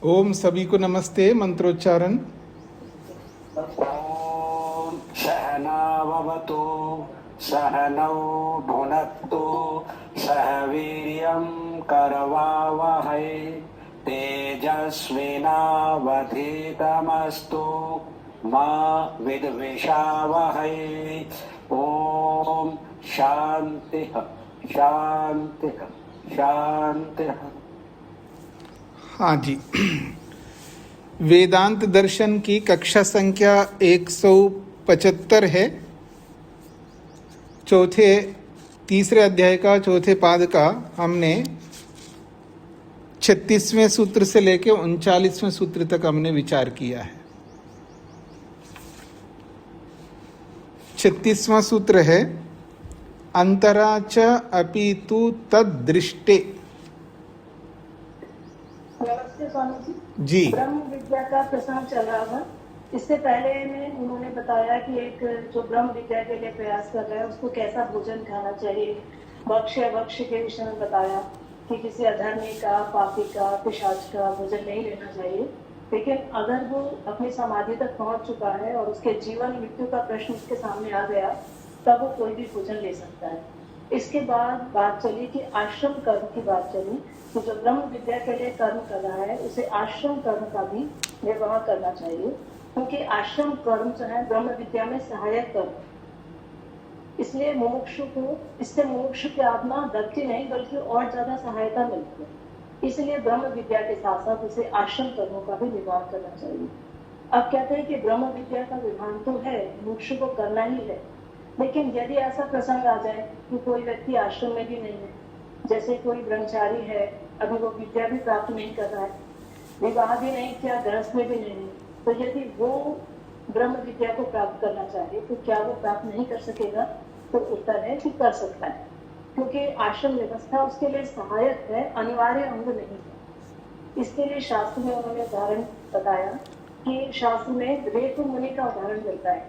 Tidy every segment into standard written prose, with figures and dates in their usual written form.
ओम सभी को नमस्ते। मंत्रोच्चारण। ओम सहनाववतु सहनौ भुनक्तु सह वीर्यं करवावहै तेजस्विनावधीतमस्तु मा विद्विषावहै। ओम शांति शांति शांति। हाँ जी। वेदांत दर्शन की कक्षा संख्या 175 है। तीसरे अध्याय का चौथे पाद का हमने 36वें सूत्र से लेकर 39वें सूत्र तक हमने विचार किया है। 36वां सूत्र है अंतरा च अपि तु तद्दृष्टे। नमस्ते स्वामी जी। जी। ब्रह्म विद्या का प्रसंग चल रहा था। इससे पहले में उन्होंने बताया कि एक जो ब्रह्म विद्या के लिए प्रयास कर रहा है उसको कैसा भोजन खाना चाहिए। भक्ष्य भक्ष्य के विषय में बताया कि किसी अधर्मी का, पापी का, पिशाच का भोजन नहीं लेना चाहिए। लेकिन अगर वो अपनी समाधि तक पहुंच चुका है और उसके जीवन मृत्यु का प्रश्न उसके सामने आ गया, तब वो कोई भी भोजन ले सकता है। इसके बाद बात चली कि आश्रम कर्म की बात चली। तो जो ब्रह्म विद्या के लिए कर्म कर रहा है उसे आश्रम कर्म का भी निर्वाह करना चाहिए, क्योंकि आश्रम कर्म जो है ब्रह्म विद्या में सहायक कर्म, इसलिए मुमुक्षु को इससे मुमुक्षु की आत्मा दबती नहीं बल्कि और ज्यादा सहायता मिलती है। इसलिए ब्रह्म विद्या के साथ साथ उसे आश्रम कर्मों का भी निर्वाह करना चाहिए। अब कहते हैं कि ब्रह्म विद्या का विधान तो है, मुमुक्षु को करना ही है, लेकिन यदि ऐसा प्रसंग आ जाए कि कोई व्यक्ति आश्रम में भी नहीं है, जैसे कोई ब्रह्मचारी है, अभी वो विद्या भी प्राप्त नहीं कर रहा है, विवाह भी नहीं किया, गृहस्थ में भी नहीं, तो यदि वो ब्रह्म विद्या को प्राप्त करना चाहे तो क्या वो प्राप्त नहीं कर सकेगा? तो उत्तर है कि कर सकता है, क्योंकि आश्रम व्यवस्था उसके लिए सहायक है, अनिवार्य अंग नहीं है। इसके लिए शास्त्र में उन्होंने उदाहरण बताया कि शास्त्र में रेत मुनि का उदाहरण मिलता है,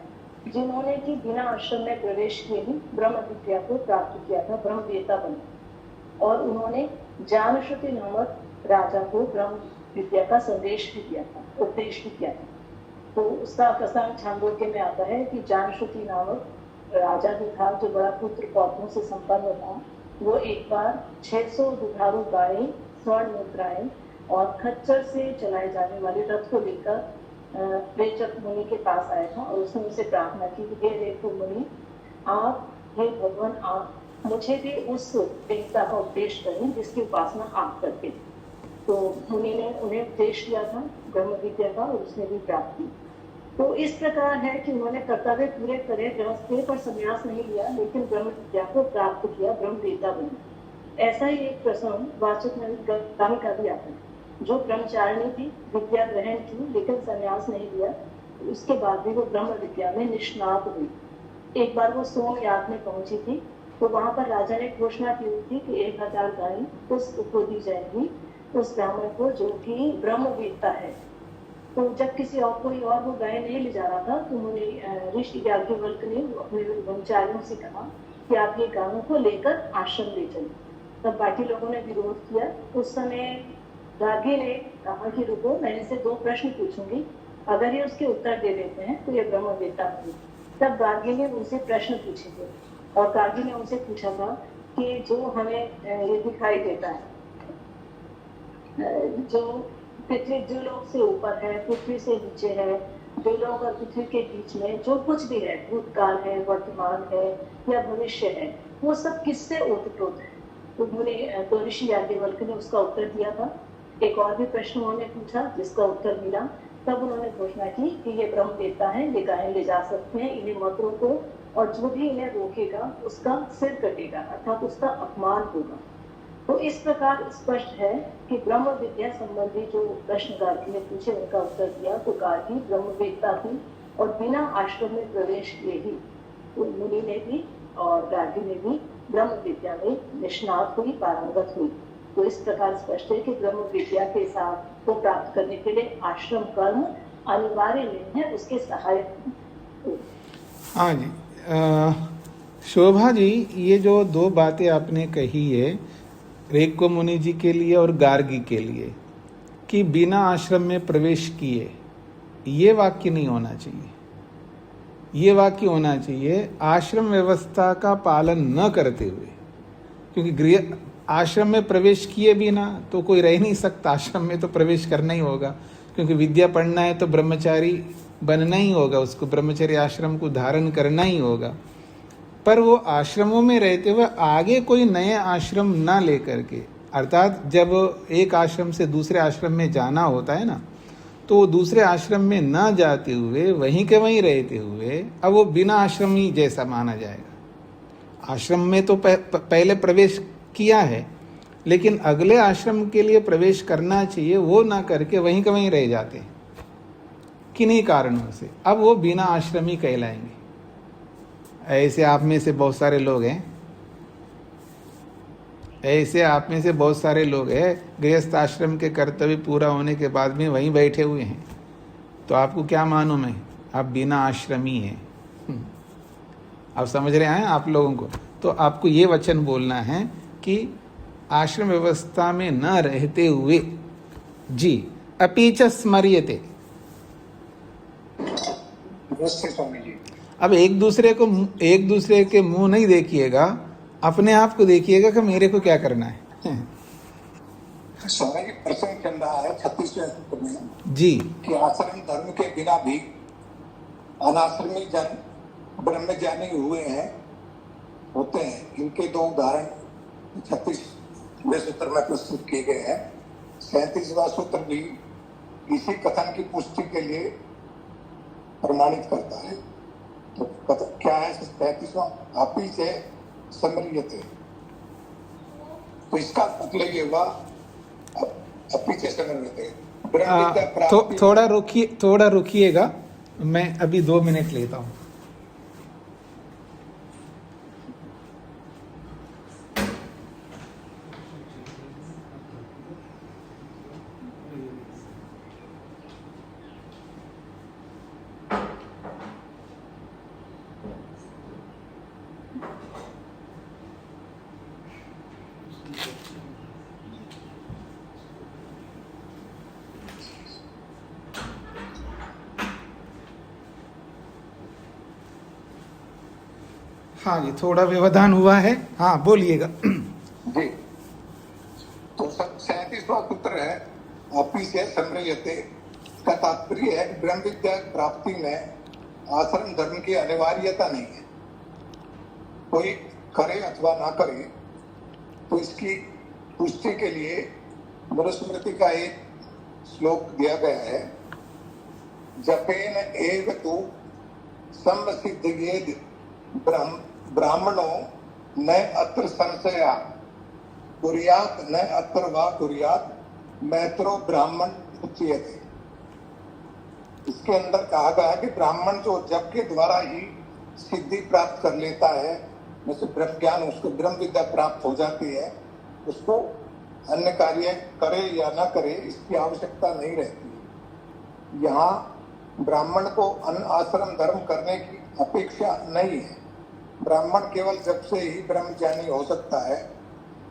जिन्होंने कि बिना आश्रम में प्रवेश किए ही ब्रह्म विद्या को प्राप्त किया था, ब्रह्मवेत्ता बने, और उन्होंने जानश्रुति नामक राजा को ब्रह्म विद्या का संदेश भी दिया था, उपदेश भी किया था। तो उसका प्रसंग छांदोग्य में आता है कि जानश्रुति नामक राजा जो था, जो बड़ा पुत्र पौधों से संपन्न था, वो एक बार 600 दुधारू गायें, स्वर्ण मुद्राएं और खच्चर से चलाए जाने वाले रथ को लेकर रेचक मुनि के पास आया था और उसने उनसे प्रार्थना की कि हे रेचक मुनि, आप, हे भगवान, आप मुझे भी उस देवता का उपदेश करें जिसकी उपासना आप करते थे। तो मुनि ने उन्हें उपदेश दिया था ब्रह्म विद्या का और उसने भी प्राप्त की। तो इस प्रकार है कि उन्होंने कर्तव्य पूरे करे, गृहस्थी पर संन्यास नहीं लिया, लेकिन ब्रह्म विद्या को प्राप्त किया, ब्रह्मवेत्ता बने। ऐसा ही एक प्रसंग वाचक गामी का भी आता है, जो ब्रह्मचारिणी थी, विद्या ग्रहण की लेकिन संन्यास नहीं लिया, उसके बाद भी वो ब्रह्म विद्या में निष्णात हुई। एक बार वो सोमयाग में पहुंची थी, तो वहां पर राजा ने घोषणा की हुई थी कि 1000 गायें उसको दी जाएगी उस ब्राह्मण को जो कि ब्रह्मवेत्ता है। तो जब किसी और कोई और वो गाय नहीं ले जा रहा था, तो उन्होंने ऋषि याज्ञवल्क्य ने अपने ब्रह्मचारियों से कहा कि आप ये गायों को लेकर आश्रम ले चले। तब बाकी लोगों ने विरोध किया। उस समय गार्गी ने कहा कि रुको, मैं इनसे 2 प्रश्न पूछूंगी, अगर ये उसके उत्तर दे देते हैं तो ये ब्रह्मवेत्ता होंगे। तब गार्गी ने उनसे प्रश्न पूछे थे और गार्गी ने उनसे पूछा था कि जो हमें ये दिखाई देता है, जो पृथ्वी द्युलोक से ऊपर है, पृथ्वी से नीचे है, द्युलोक और पृथ्वी के बीच में जो कुछ भी है, भूतकाल है, वर्तमान है या भविष्य है, वो सब किससे ओतप्रोत है? तो उन्होंने ऋषि याज्ञवल्क्य ने उसका उत्तर दिया था। एक और भी प्रश्न उन्होंने पूछा जिसका उत्तर मिला। तब उन्होंने घोषणा की कि ये ब्रह्मवेत्ता है, ये गायें ले जा सकते हैं, इन्हें मत रोको, और जो भी इन्हें रोकेगा उसका सिर कटेगा, अर्थात उसका अपमान होगा। तो इस प्रकार स्पष्ट है कि ब्रह्म विद्या संबंधी जो प्रश्न गार्गी ने पूछे उनका उत्तर दिया, तो गार्गी ब्रह्मवेत्ता थी और बिना आश्रम में प्रवेश किए ही तो मुनि ने भी और गार्गी ने भी ब्रह्म विद्या में निष्णात हुई, पारंगत हुई। तो इस प्रकार स्पष्ट है कि ब्रह्म विद्या के साथ को प्राप्त करने के लिए आश्रम कर्म अनिवार्य नहीं है, उसके सहायक। हाँ जी। शोभा जी, ये जो 2 बातें आपने कही है रेको मुनि जी के लिए और गार्गी के लिए, कि बिना आश्रम में प्रवेश किए, ये वाक्य नहीं होना चाहिए। ये वाक्य होना चाहिए आश्रम व्यवस्था का पालन न करते हुए, क्योंकि गृह आश्रम में प्रवेश किए बिना तो कोई रह नहीं सकता। आश्रम में तो प्रवेश करना ही होगा, क्योंकि विद्या पढ़ना है तो ब्रह्मचारी बनना ही होगा, उसको ब्रह्मचर्य आश्रम को धारण करना ही होगा। पर वो आश्रमों में रहते हुए आगे कोई नए आश्रम ना लेकर के, अर्थात जब एक आश्रम से दूसरे आश्रम में जाना होता है ना, तो दूसरे आश्रम में ना जाते हुए वहीं के वहीं रहते हुए अब वो बिना आश्रमी जैसा माना जाएगा। आश्रम में तो पहले प्रवेश किया है, लेकिन अगले आश्रम के लिए प्रवेश करना चाहिए, वो ना करके वहीं के वहीं रह जाते हैं किन्हीं कारणों से, अब वो बिना आश्रमी कहलाएंगे। ऐसे आप में से बहुत सारे लोग हैं, ऐसे आप में से बहुत सारे लोग हैं गृहस्थ आश्रम के कर्तव्य पूरा होने के बाद में वहीं बैठे हुए हैं। तो आपको क्या मालूम है, आप बिना आश्रमी हैं। आप समझ रहे हैं आप लोगों को? तो आपको ये वचन बोलना है कि आश्रम व्यवस्था में न रहते हुए जी अपीच स्मर्यते। अब एक दूसरे के मुंह नहीं देखिएगा, अपने आप को देखिएगा कि मेरे को क्या करना है। स्वामी जी, प्रसंग चल रहा है 36वें सूत्र में जी कि आश्रम धर्म के बिना भी अनाश्रमी जन ब्रह्मज्ञानी होते हैं। इनके दो उदाहरण 36वें सूत्र में प्रस्तुत किए गए हैं। 37वां सूत्र भी इसी कथन की पुष्टि के लिए प्रमाणित करता है। तो क्या है 37वां? आपी से समर्यते। तो इसका मतलब ये हुआ अपी से समर्यते। थोड़ा रुकिएगा, मैं अभी 2 मिनट लेता हूँ। हाँ जी, थोड़ा व्यवधान हुआ है। हाँ बोलिएगा। जी, तो 37वां सूत्र है अपी से समर्यते का तात्पर्य है कि ब्रह्म विद्या प्राप्ति में आश्रम धर्म की अनिवार्यता नहीं है। कोई करे अथवा ना करे, तो इसकी पुष्टि के लिए मनुस्मृति का एक श्लोक दिया गया है। जपेन एव तु समसिद्धयेद ब्राह्मणो न अत्र संशया कुर्यात न अत्र वा कुर्यात मैत्रो ब्राह्मण उच्यते। इसके अंदर कहा गया है कि ब्राह्मण जो जप के द्वारा ही सिद्धि प्राप्त कर लेता है, जैसे ब्रह्म ज्ञान, उसको ब्रह्म विद्या प्राप्त हो जाती है, उसको अन्य कार्य करे या ना करे इसकी आवश्यकता नहीं रहती। यहाँ ब्राह्मण को अन्य आश्रम धर्म करने की अपेक्षा नहीं है। ब्राह्मण केवल जब से ही ब्रह्मज्ञानी हो सकता है।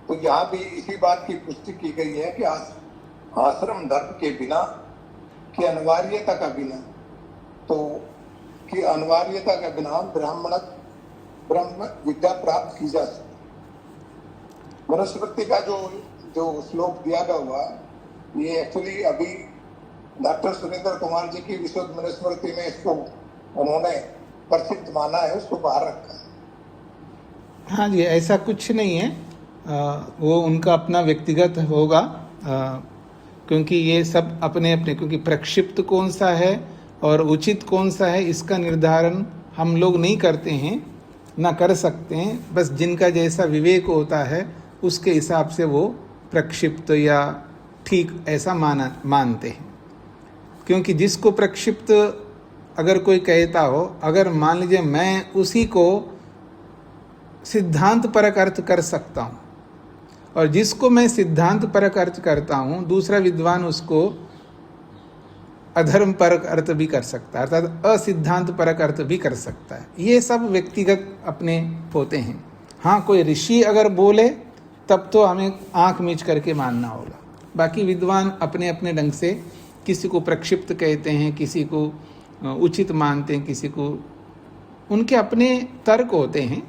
तो यहाँ भी इसी बात की पुष्टि की गई है कि आश्रम धर्म के बिना की अनिवार्यता का बिना ब्रह्म विद्या प्राप्त की जा सकती। मनुस्मृति का जो श्लोक दिया गया हुआ, ये एक्चुअली अभी डॉक्टर सुरेंद्र कुमार जी की विशुद्ध मनुस्मृति में इसको उन्होंने प्रसिद्ध माना है, उसको बाहर रखा है। हाँ जी, ऐसा कुछ नहीं है, वो उनका अपना व्यक्तिगत होगा, क्योंकि ये सब अपने अपने, क्योंकि प्रक्षिप्त कौन सा है और उचित कौन सा है इसका निर्धारण हम लोग नहीं करते हैं, ना कर सकते हैं। बस जिनका जैसा विवेक होता है उसके हिसाब से वो प्रक्षिप्त या ठीक ऐसा मानते हैं। क्योंकि जिसको प्रक्षिप्त अगर कोई कहता हो, अगर मान लीजिए मैं उसी को सिद्धांत परक अर्थ कर सकता हूँ, और जिसको मैं सिद्धांत परक अर्थ करता हूँ दूसरा विद्वान उसको अधर्म परक अर्थ भी कर सकता है, अर्थात असिद्धांत परक अर्थ भी कर सकता है। ये सब व्यक्तिगत अपने होते हैं। हाँ, कोई ऋषि अगर बोले तब तो हमें आंख मीच करके मानना होगा। बाकी विद्वान अपने अपने ढंग से किसी को प्रक्षिप्त कहते हैं, किसी को उचित मानते हैं, किसी को उनके अपने तर्क होते हैं।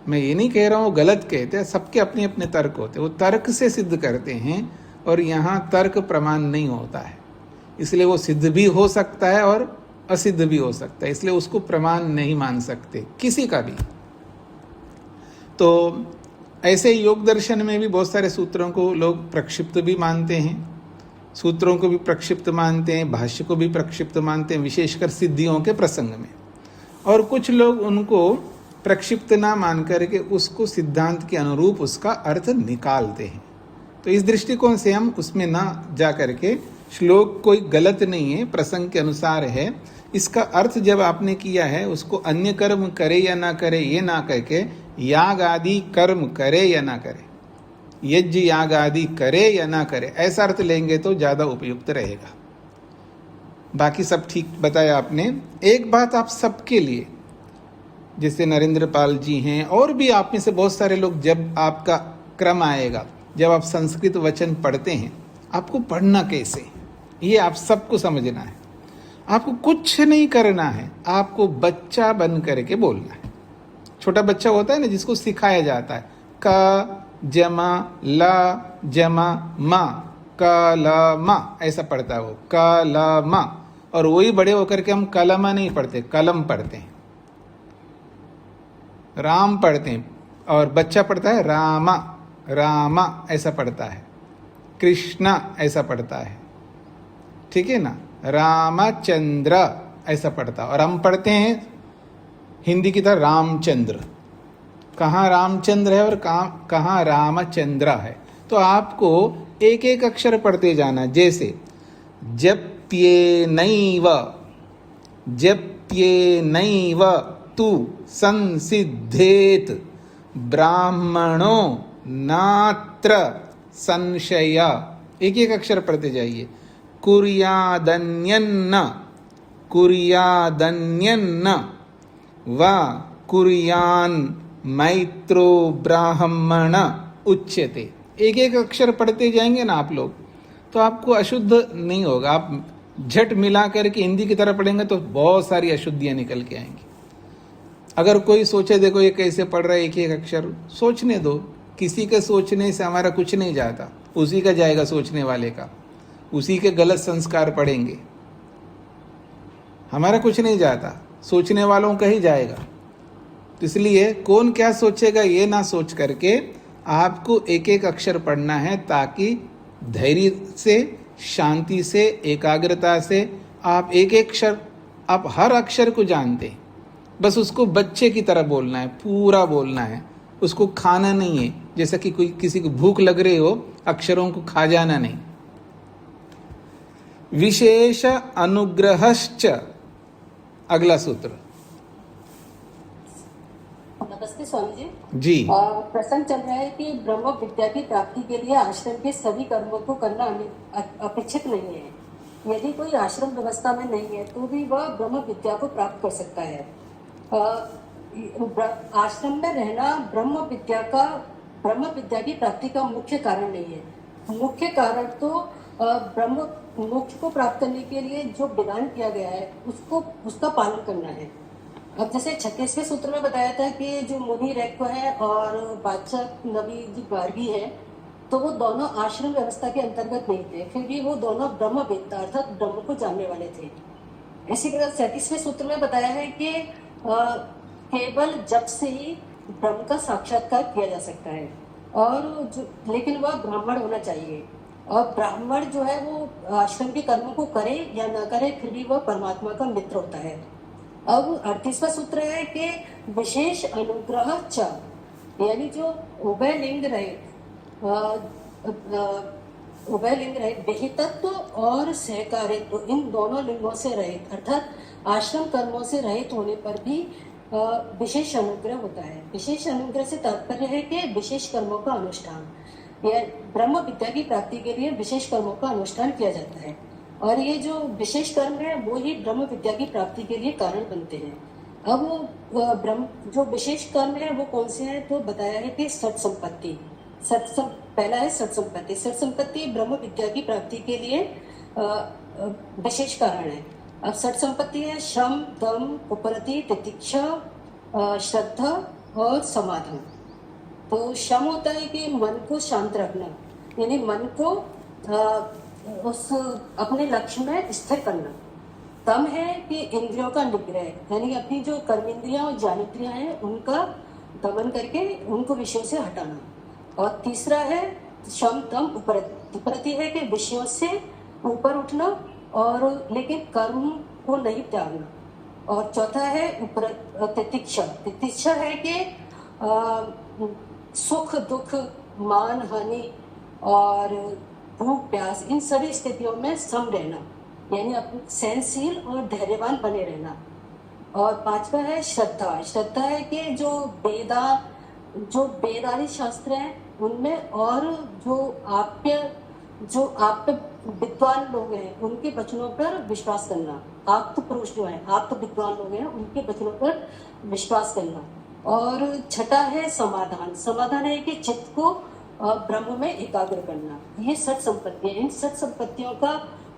मैं ये नहीं कह रहा हूँ गलत कहते हैं, सबके अपने अपने तर्क होते हैं, वो तर्क से सिद्ध करते हैं और यहाँ तर्क प्रमाण नहीं होता है, इसलिए वो सिद्ध भी हो सकता है और असिद्ध भी हो सकता है, इसलिए उसको प्रमाण नहीं मान सकते किसी का भी। तो ऐसे योग दर्शन में भी बहुत सारे सूत्रों को लोग प्रक्षिप्त भी मानते हैं, सूत्रों को भी प्रक्षिप्त मानते हैं, भाष्य को भी प्रक्षिप्त मानते हैं, विशेषकर सिद्धियों के प्रसंग में। और कुछ लोग उनको प्रक्षिप्त ना मान करके उसको सिद्धांत के अनुरूप उसका अर्थ निकालते हैं। तो इस दृष्टिकोण से हम उसमें ना जा करके, श्लोक कोई गलत नहीं है, प्रसंग के अनुसार है, इसका अर्थ जब आपने किया है उसको अन्य कर्म करे या ना करे ये ना करके याग आदि कर्म करे या ना करे, यज्ञ याग आदि करे या ना करे, ऐसा अर्थ लेंगे तो ज़्यादा उपयुक्त रहेगा। बाकी सब ठीक बताया आपने। एक बात आप सबके लिए, जैसे नरेंद्र पाल जी हैं और भी आप में से बहुत सारे लोग, जब आपका क्रम आएगा, जब आप संस्कृत वचन पढ़ते हैं, आपको पढ़ना कैसे ये आप सबको समझना है। आपको कुछ नहीं करना है, आपको बच्चा बन करके बोलना है। छोटा बच्चा होता है ना जिसको सिखाया जाता है, क जमा ला जमा मा, क ल मा ऐसा पढ़ता है वो, क ल मा। और वही बड़े होकर के हम कलमा नहीं पढ़ते, कलम पढ़ते हैं, राम पढ़ते हैं, और बच्चा पढ़ता है रामा, रामा ऐसा पढ़ता है, कृष्णा ऐसा पढ़ता है, ठीक है ना, रामचंद्र ऐसा पढ़ता है। और हम पढ़ते हैं हिंदी की तरह रामचंद्र, कहाँ रामचंद्र है और कहाँ रामचंद्र है। तो आपको एक एक अक्षर पढ़ते जाना, जैसे जप्येनैव, जप्येनैव तु संसिद्धेत ब्राह्मणो नात्र संशय, एक एक अक्षर पढ़ते जाइए। कुर्यादन्यन्न, कुर्यादन्यन्न व कुर्यान मैत्रो ब्राह्मण उच्यते। एक एक अक्षर पढ़ते जाएंगे ना आप लोग, तो आपको अशुद्ध नहीं होगा। आप झट मिला करके हिंदी की तरह पढ़ेंगे तो बहुत सारी अशुद्धियां निकल के आएंगी। अगर कोई सोचे देखो ये कैसे पढ़ रहा है एक एक अक्षर, सोचने दो, किसी के सोचने से हमारा कुछ नहीं जाता, उसी का जाएगा सोचने वाले का, उसी के गलत संस्कार पड़ेंगे, हमारा कुछ नहीं जाता, सोचने वालों का ही जाएगा। तो इसलिए कौन क्या सोचेगा ये ना सोच करके आपको एक एक अक्षर पढ़ना है, ताकि धैर्य से, शांति से, एकाग्रता से आप एक एक अक्षर, आप हर अक्षर को जानते हैं, बस उसको बच्चे की तरह बोलना है, पूरा बोलना है, उसको खाना नहीं है, जैसा कि कोई किसी को भूख लग रही हो, अक्षरों को खा जाना नहीं। विशेष अनुग्रहश्च, अगला सूत्र। नमस्ते स्वामी जी। जी, प्रसंग चल रहा है कि ब्रह्म विद्या की प्राप्ति के लिए आश्रम के सभी कर्मों को करना अपेक्षित नहीं है। यदि कोई आश्रम व्यवस्था में नहीं है तो भी वह ब्रह्म विद्या को प्राप्त कर सकता है। आश्रम में रहना ब्रह्म विद्या की प्राप्ति का मुख्य कारण नहीं है। मुख्य कारण तो ब्रह्म मोक्ष को प्राप्त करने के लिए जो विधान किया गया है उसका पालन करना है। अब जैसे 36वें सूत्र में बताया था कि जो मुनि रेक्व है और बादशाह नबी जो गार्गी है, तो वो दोनों आश्रम व्यवस्था के अंतर्गत नहीं थे, फिर भी वो दोनों ब्रह्मवेत्ता अर्थात ब्रह्म को जानने वाले थे। इसी प्रकार 37वें सूत्र में बताया है कि केवल जप से ही ब्रह्म का साक्षात्कार किया जा सकता है, और लेकिन वह ब्राह्मण होना चाहिए। और ब्राह्मण जो है वो आश्रम के कर्मों को करे या ना करे, फिर भी वह परमात्मा का मित्र होता है। अब 38वां सूत्र है कि विशेष अनुग्रह च, यानी जो उभय लिंग रहित विहितत्व और सहकारित्व, इन दोनों लिंगों से रहित अर्थात आश्रम कर्मों से रहित होने पर भी विशेष अनुग्रह होता है। विशेष अनुग्रह से तात्पर्य है कि विशेष कर्मों का अनुष्ठान, यह ब्रह्म विद्या की प्राप्ति के लिए विशेष कर्मों का अनुष्ठान किया जाता है, और ये जो विशेष कर्म है वो ही ब्रह्म विद्या की प्राप्ति के लिए कारण बनते हैं। अब ब्रह्म जो विशेष कर्म है वो कौन से हैं, तो बताया है कि सत संपत्ति, पहला है सठ संपत्ति। सठ संपत्ति ब्रह्म विद्या की प्राप्ति के लिए विशेष कारण है। अब सठ संपत्ति है शम, दम, उपरति, तितिक्षा, श्रद्धा और समाधान। तो शम होता है कि मन को शांत रखना, यानी मन को उस अपने लक्ष्य में स्थिर करना। दम है कि इंद्रियों का निग्रह, यानी अपनी जो कर्मेंद्रियां और ज्ञानेंद्रियां हैं उनका दमन करके उनको विषयों से हटाना। और तीसरा है शम, दम, उपरति। उपरति है कि विषयों से ऊपर उठना और लेकिन कर्म को नहीं त्यागना। और चौथा है तितिक्षा। तितिक्षा है कि सुख दुख, मान हानि और भूख प्यास, इन सभी स्थितियों में सम रहना, यानी अपने सहनशील और धैर्यवान बने रहना। और पांचवा है श्रद्धा। श्रद्धा है कि जो वेदादि शास्त्र हैं उनमें और जो आप्य विद्वान लोग हैं उनके वचनों पर विश्वास करना। आप्त पुरुष जो है, आप्त विद्वान लोग हैं उनके वचनों पर विश्वास करना। और छठा है समाधान। समाधान है कि चित्त को ब्रह्म में एकाग्र करना। ये सठ संपत्तियां, इन सठ संपत्तियों का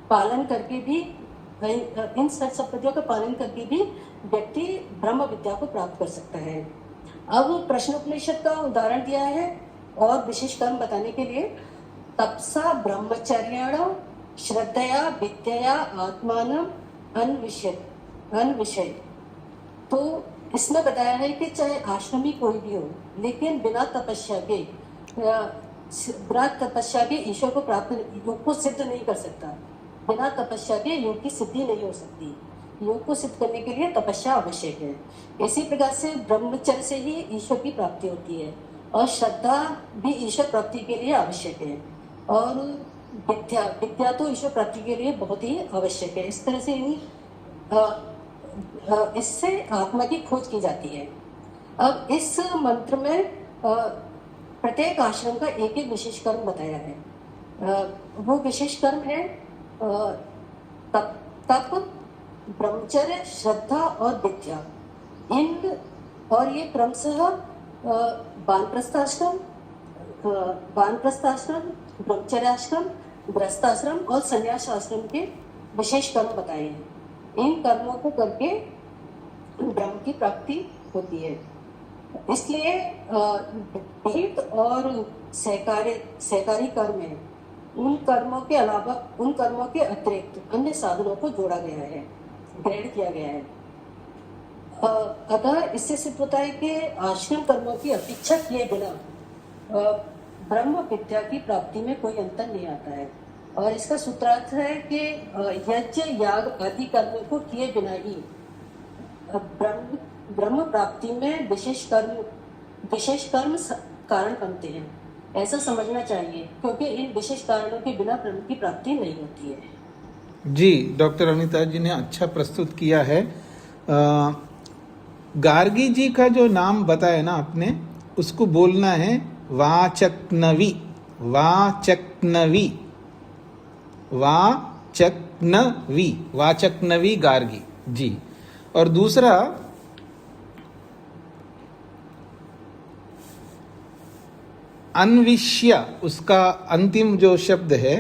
पालन करके भी व्यक्ति ब्रह्म विद्या को प्राप्त कर सकता है। अब प्रश्नोपनिषद का उदाहरण दिया है और विशेष कर्म बताने के लिए। तपसा ब्रह्मचर्येण श्रद्धया विद्यया आत्मानम अन्विषय। तो इसमें बताया है कि चाहे आश्रमी कोई भी हो, लेकिन बिना तपस्या के ईश्वर को प्राप्त, योग को सिद्ध नहीं कर सकता। बिना तपस्या के योग की सिद्धि नहीं हो सकती। योग को सिद्ध करने के लिए तपस्या आवश्यक है। इसी प्रकार से ब्रह्मचर्य से ही ईश्वर की प्राप्ति होती है और श्रद्धा भी ईश्वर प्राप्ति के लिए आवश्यक है। और विद्या तो ईश्वर प्राप्ति के लिए बहुत ही आवश्यक है। इस तरह से इससे आत्मा की खोज की जाती है। अब इस मंत्र में प्रत्येक आश्रम का एक एक विशेष कर्म बताया है। वो विशेष कर्म है तप, ब्रह्मचर्य, श्रद्धा और विद्या। और ये क्रमशः वानप्रस्थाश्रम, ब्रह्मचर्याश्रम, गृहस्थाश्रम और संन्यास आश्रम के विशेष कर्म बताए हैं। इन कर्मों को करके ब्रह्म की प्राप्ति होती है। इसलिए विहित और सहकारी कर्म है, उन कर्मों के अतिरिक्त अन्य साधनों को जोड़ा गया है, ग्रहण किया गया है। अतः इससे सिद्ध होता है कि आश्रम कर्मों की अपेक्षा किए बिना ब्रह्म विद्या की प्राप्ति में कोई अंतर नहीं आता है। और इसका सूत्रार्थ है कि यज्ञ, याग आदि कर्मों को किए बिना ही ब्रह्म प्राप्ति में विशेष कर्म कारण बनते हैं, ऐसा समझना चाहिए, क्योंकि इन विशेष कारणों के बिना ब्रह्म की प्राप्ति नहीं होती है। जी, डॉक्टर अनिता जी ने अच्छा प्रस्तुत किया है। गार्गी जी का जो नाम बताया ना आपने, उसको बोलना है वाचक्नवी। वाचक्नवी गार्गी जी। और दूसरा अन्विष्य, उसका अंतिम जो शब्द है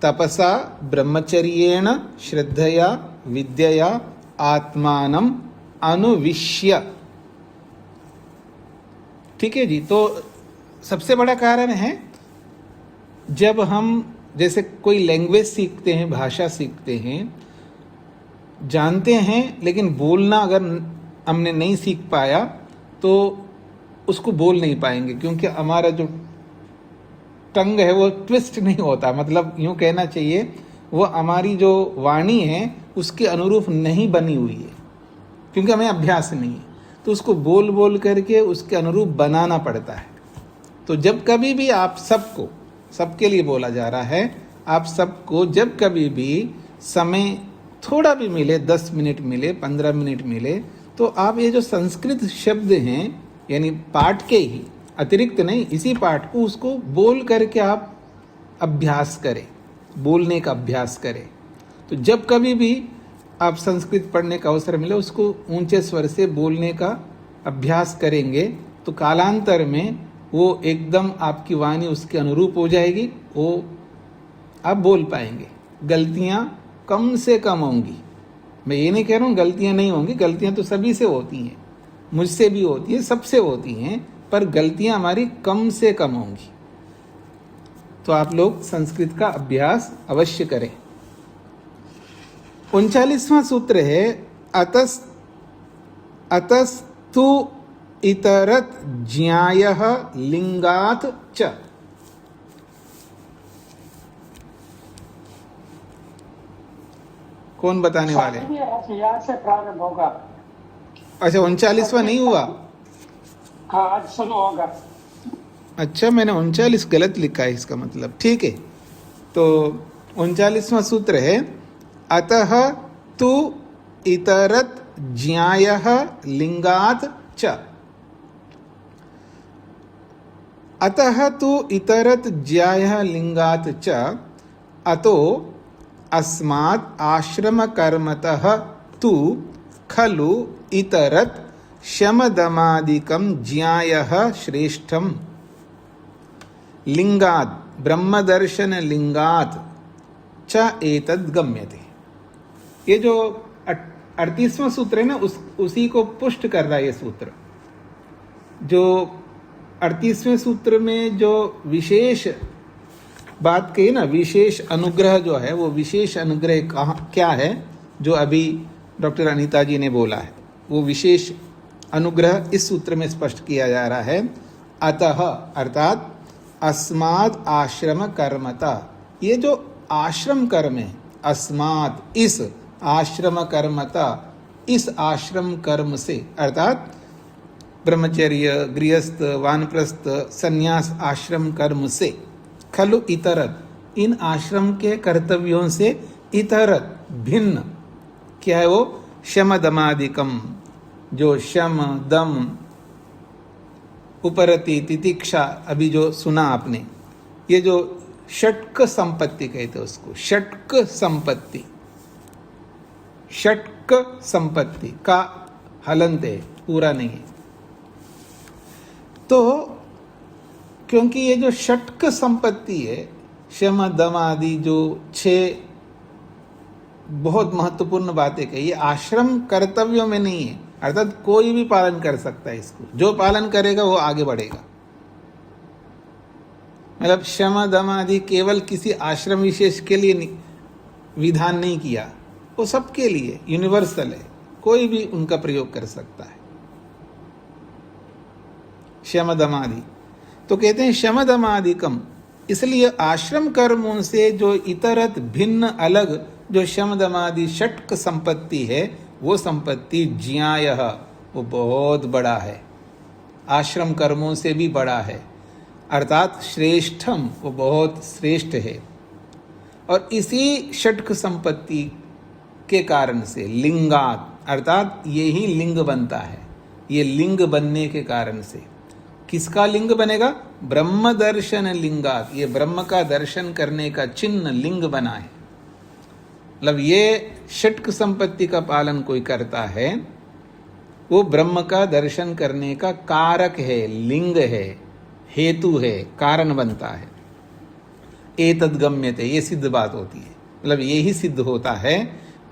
तपसा ब्रह्मचर्येण श्रद्धया विद्यया आत्मानम अनुविष्य। ठीक है जी। तो सबसे बड़ा कारण है जब हम जैसे कोई लैंग्वेज सीखते हैं, भाषा सीखते हैं, जानते हैं, लेकिन बोलना अगर हमने नहीं सीख पाया तो उसको बोल नहीं पाएंगे, क्योंकि हमारा जो टंग है वो ट्विस्ट नहीं होता। मतलब यूं कहना चाहिए वो हमारी जो वाणी है उसके अनुरूप नहीं बनी हुई है, क्योंकि हमें अभ्यास नहीं है। तो उसको बोल बोल करके उसके अनुरूप बनाना पड़ता है। तो जब कभी भी आप सबको, सबके लिए बोला जा रहा है, आप सबको जब कभी भी समय थोड़ा भी मिले, 10 मिनट मिले, 15 मिनट मिले, तो आप ये जो संस्कृत शब्द हैं, यानी पाठ के ही अतिरिक्त नहीं, इसी पाठ को उसको बोल करके आप अभ्यास करें, बोलने का अभ्यास करें। तो जब कभी भी आप संस्कृत पढ़ने का अवसर मिले, उसको ऊंचे स्वर से बोलने का अभ्यास करेंगे, तो कालांतर में वो एकदम आपकी वाणी उसके अनुरूप हो जाएगी, वो आप बोल पाएंगे। गलतियां कम से कम होंगी। मैं ये नहीं कह रहा हूँ गलतियां नहीं होंगी, गलतियां तो सभी से होती हैं, मुझसे भी होती है, सबसे होती हैं, पर गलतियां हमारी कम से कम होंगी। तो आप लोग संस्कृत का अभ्यास अवश्य करें। 39वां सूत्र है अतस्तु इतरत ज्ञायः लिंगात् च। कौन बताने वाले? यहाँ से प्रारंभ होगा। अच्छा, 39वां नहीं हुआ? हाँ, आज शुरू होगा। अच्छा, मैंने 39 गलत लिखा है, इसका मतलब ठीक है। तो 39वां सूत्र है अतः तु इतरत ज्ञायः लिंगात् च। अतः तु इतरत ज्ञायः लिंगात् च अतो अस्मात् आश्रम कर्मतः तु खलु इतरत शमदमादिकं ज्ञायः श्रेष्ठम लिंगात् ब्रह्मदर्शन लिंगात् च एतद् गम्यते। ये जो 38वां सूत्र है ना, उसी को पुष्ट कर रहा है ये सूत्र। जो 38वें सूत्र में जो विशेष बात कही ना, विशेष अनुग्रह जो है, वो विशेष अनुग्रह क्या है जो अभी डॉक्टर अनीता जी ने बोला है, वो विशेष अनुग्रह इस सूत्र में स्पष्ट किया जा रहा है। अतः अर्थात अस्मात् आश्रम कर्मता, ये जो आश्रम कर्म है, अस्मात् इस आश्रम कर्मता, इस आश्रम कर्म से अर्थात ब्रह्मचर्य, गृहस्थ, वानप्रस्थ, संन्यास आश्रम कर्म से, खलु इतरत, इन आश्रम के कर्तव्यों से, इतरत भिन्न, क्या है वो? शम दमादिकम, जो शम दम उपरति तितिक्षा, अभी जो सुना आपने, ये जो षट्क संपत्ति कहते हैं उसको, षट्क संपत्ति, षट्क संपत्ति का हलंत है, पूरा नहीं है। तो क्योंकि ये जो षट्क संपत्ति है, शम दम आदि जो 6 बहुत महत्वपूर्ण बातें कही, ये आश्रम कर्तव्यों में नहीं है, अर्थात कोई भी पालन कर सकता है इसको, जो पालन करेगा वो आगे बढ़ेगा। मतलब शम दम आदि केवल किसी आश्रम विशेष के लिए विधान नहीं किया, वो सबके लिए यूनिवर्सल है, कोई भी उनका प्रयोग कर सकता है। शम दम आदि तो कहते हैं शम दम आदिकम, इसलिए आश्रम कर्मों से जो इतरत भिन्न अलग जो शम दम आदि षट्क संपत्ति है, वो संपत्ति ज्ञायः, वो बहुत बड़ा है, आश्रम कर्मों से भी बड़ा है, अर्थात श्रेष्ठम, वो बहुत श्रेष्ठ है। और इसी षट्क संपत्ति के कारण से लिंगात, अर्थात ये ही लिंग बनता है, ये लिंग बनने के कारण से, किसका लिंग बनेगा? ब्रह्म दर्शन लिंगात, ये ब्रह्म का दर्शन करने का चिन्ह लिंग बना है। मतलब ये षट्क संपत्ति का पालन कोई करता है, वो ब्रह्म का दर्शन करने का कारक है, लिंग है, हेतु है, कारण बनता है। एतद् गम्यते, ये सिद्ध बात होती है, मतलब यही सिद्ध होता है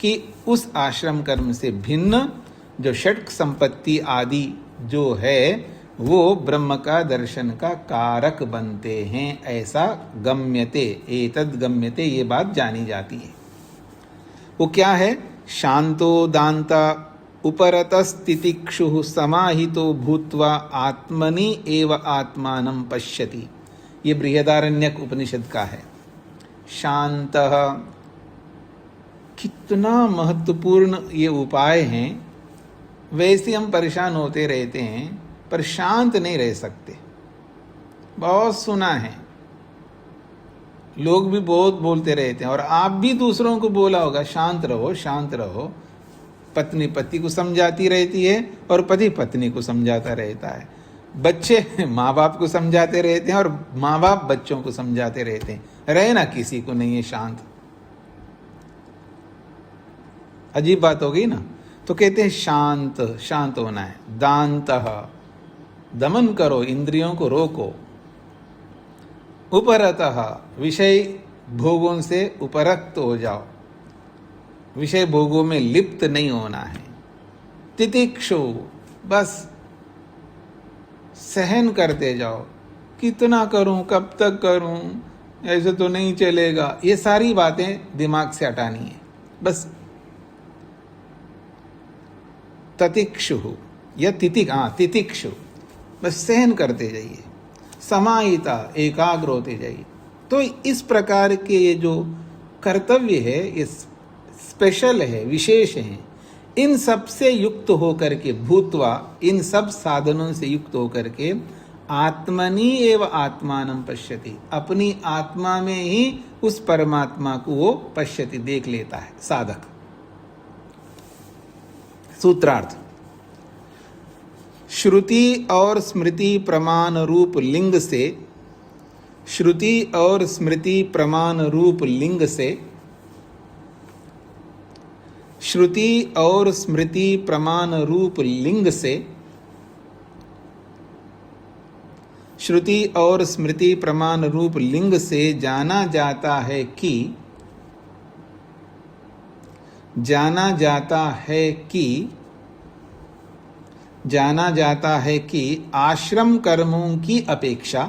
कि उस आश्रम कर्म से भिन्न जो षट्क संपत्ति आदि जो है, वो ब्रह्म का दर्शन का कारक बनते हैं, ऐसा गम्यते, एतद् गम्यते, ये बात जानी जाती है। वो क्या है? शांतो दांता उपरतस्तितिक्षु समाहितो भूत्वा आत्मनि एव आत्मानं पश्यति, ये बृहदारण्यक उपनिषद का है। शांतः, कितना महत्वपूर्ण ये उपाय हैं। वैसे हम परेशान होते रहते हैं पर शांत नहीं रह सकते। बहुत सुना है, लोग भी बहुत बोलते रहते हैं, और आप भी दूसरों को बोला होगा शांत रहो, शांत रहो। पत्नी पति को समझाती रहती है और पति पत्नी को समझाता रहता है, बच्चे माँ बाप को समझाते रहते हैं और माँ बाप बच्चों को समझाते रहते हैं, रहना किसी को नहीं है शांत। अजीब बात हो गई ना। तो कहते हैं शांत, शांत होना है। दांतः, दमन करो, इंद्रियों को रोको। उपरतः, विषय भोगों से उपरक्त हो जाओ, विषय भोगों में लिप्त नहीं होना है। तितिक्षु, बस सहन करते जाओ, कितना करूं, कब तक करूं, ऐसे तो नहीं चलेगा, ये सारी बातें दिमाग से हटानी है। बस ततिक्षु या तितिक्षु, बस सहन करते जाइए, समाहिता, एकाग्र होते जाइए। तो इस प्रकार के ये जो कर्तव्य है, ये स्पेशल है, विशेष है। इन सब से युक्त होकर के, भूतवा, इन सब साधनों से युक्त होकर के आत्मनि एव आत्मानं पश्यति, अपनी आत्मा में ही उस परमात्मा को वो पश्यति, देख लेता है साधक। सूत्रार्थ, श्रुति और स्मृति प्रमाण रूप लिंग से, श्रुति और स्मृति प्रमाण रूप लिंग से, श्रुति और स्मृति प्रमाण रूप लिंग से, श्रुति और स्मृति प्रमाण रूप लिंग से जाना जाता है कि, जाना जाता है कि, जाना जाता है कि आश्रम कर्मों की अपेक्षा,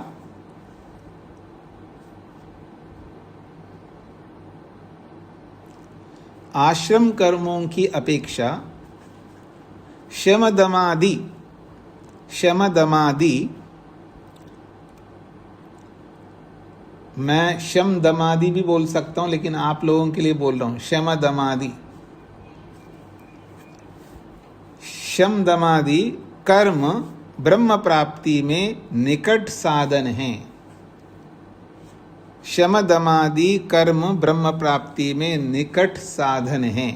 आश्रम कर्मों की अपेक्षा शमदमादि, शमदमादि, मैं शमदमादि भी बोल सकता हूं, लेकिन आप लोगों के लिए बोल रहा हूं शमदमादि। शमदमादि कर्म ब्रह्म प्राप्ति में निकट साधन हैं। शमदमादि कर्म ब्रह्म प्राप्ति में निकट साधन हैं।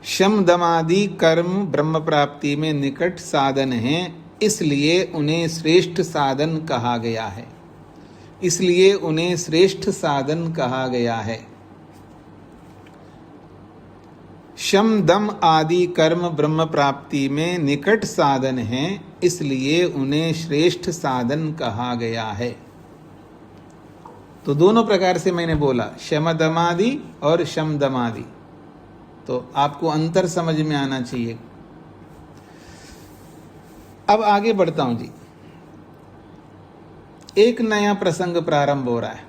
शमदमादि कर्म ब्रह्म प्राप्ति में निकट साधन हैं, इसलिए उन्हें श्रेष्ठ साधन कहा गया है। इसलिए उन्हें श्रेष्ठ साधन कहा गया है। शम दम आदि कर्म ब्रह्म प्राप्ति में निकट साधन हैं, इसलिए उन्हें श्रेष्ठ साधन कहा गया है। तो दोनों प्रकार से मैंने बोला, शमदमादि और शमदमादि, तो आपको अंतर समझ में आना चाहिए। अब आगे बढ़ता हूं जी। एक नया प्रसंग प्रारंभ हो रहा है।